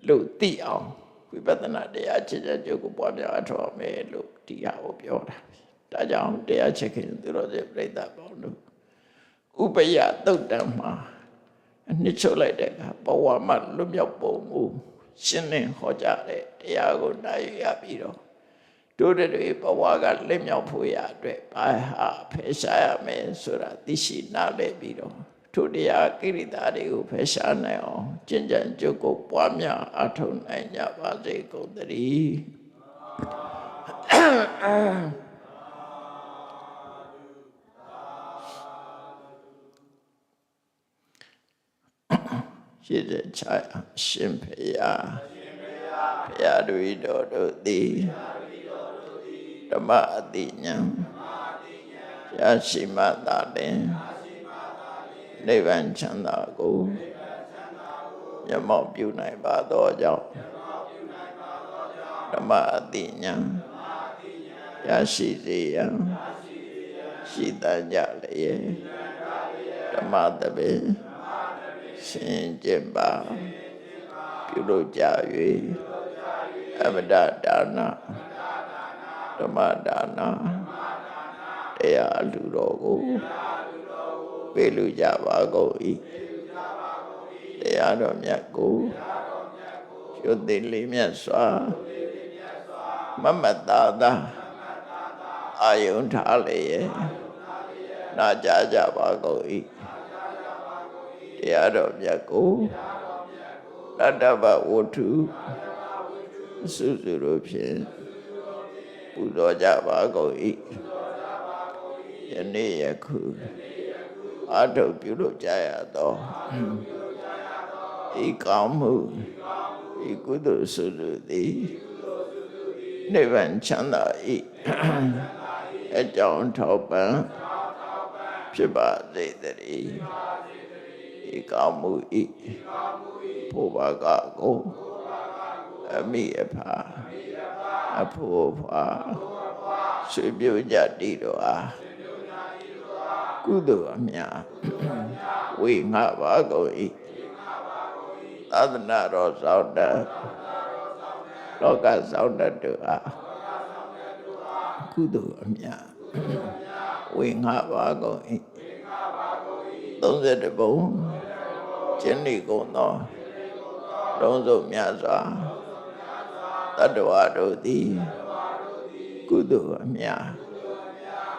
လို့သိအောင်ဝိပဿနာတရားချစ်တဲ့ကျုပ်ကိုပွားများအထောက်မယ်လို့ဒီဟာကိုပြောတာဒါကြောင့်တရားချစ်ခင်သူတော်စင်ပြိဿပေါင်းတို့ဥပယသုတ်တံမှာအနှစ်ချုပ်လိုက်တဲ့အခါဘဝမှာလွတ်မြောက်ပုံကိုရှင်းလင်းဟောကြားတဲ့တရားကိုနာယူရပြီးတော့တို့တွေဘဝကလက်မြောက်ဖို့ရအတွက်ဘာဟာဖယ်ရှားရမယ်ဆိုတာသိရှိနားလည်ပြီးတော့ထိုတရားကိရိတာတွေကိုဖယ်ရှားနိုင်အောင်ကျင့်ကြံကြုတ်ကိုပွားများအထောက်နိုင်ကြပါစေကုန်သတည်းရှိတဲ့ချာရှင်ဖရာဖရာတွေတော်တို့သည်ဓမ္မအတိညာရရှိမှသာလျှင်နိဗ္ဗာန်ချမ်းသာကိုမျက်မှောက်ပြုနိုင်ပါသောကြောင့်ဓမ္မအတိညာရရှိစေရန်ရှိတတ်ကြလျက်ဓမ္မတပင်ဆင်ကျင်ပါပြုလုပ်ကြ၍အမတဒါနဓမ္မဒါနတရားလူတော်ကိုပေးလူကြပါကုန်၏တရားတော်မြတ်ကိုကျွတ်သိလေးမြတ်စွာမမတ်တာသာအာယုန်ထားလျက်နာကြားကြပါကုန်၏တရားတော်မြတ်ကိုတတ္တဗဝတ္ထုစုစုတို့ဖြင့်ပူဇော်ကြပါကုန်၏ယနေ့ယခုအထုပြုလုပ်ကြရသောဤကောင်းမှုဤကုသိုလ်စုစုသည်နိဗ္ဗာန်ချမ်းသာ၏အကြောင်းထောက်ပံ့ဖြစ်ပါစေတည်းဤကောင်းမှုဤဘုရားကကိုအမိအဖာအဖို့ဖာဆွေပြုကြတည်တော်အားကုသိုလ်အမြတ်ဝေငှပါကုန်၏သာသနာတော်ဆောင်တတ်လောကဆောင်တတ်တို့အားကုသိုလ်အမြတ်ဝ ဝေငှပါကုန်၏30ဘုံကျင့်နေကုန်သောလုံးစုံမြတ်စွာတတ္တဝါတို့သည်ကုသိုလ်အမြတ်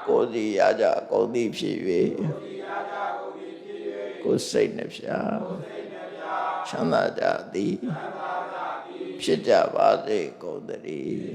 ကိုယ်စီရကြကုန်သည်ဖြစ်၍ကိုယ်စိတ်နှဖျားချမ်းသာကြသည်ဖြစ်ကြပါစေကုန်သတည်း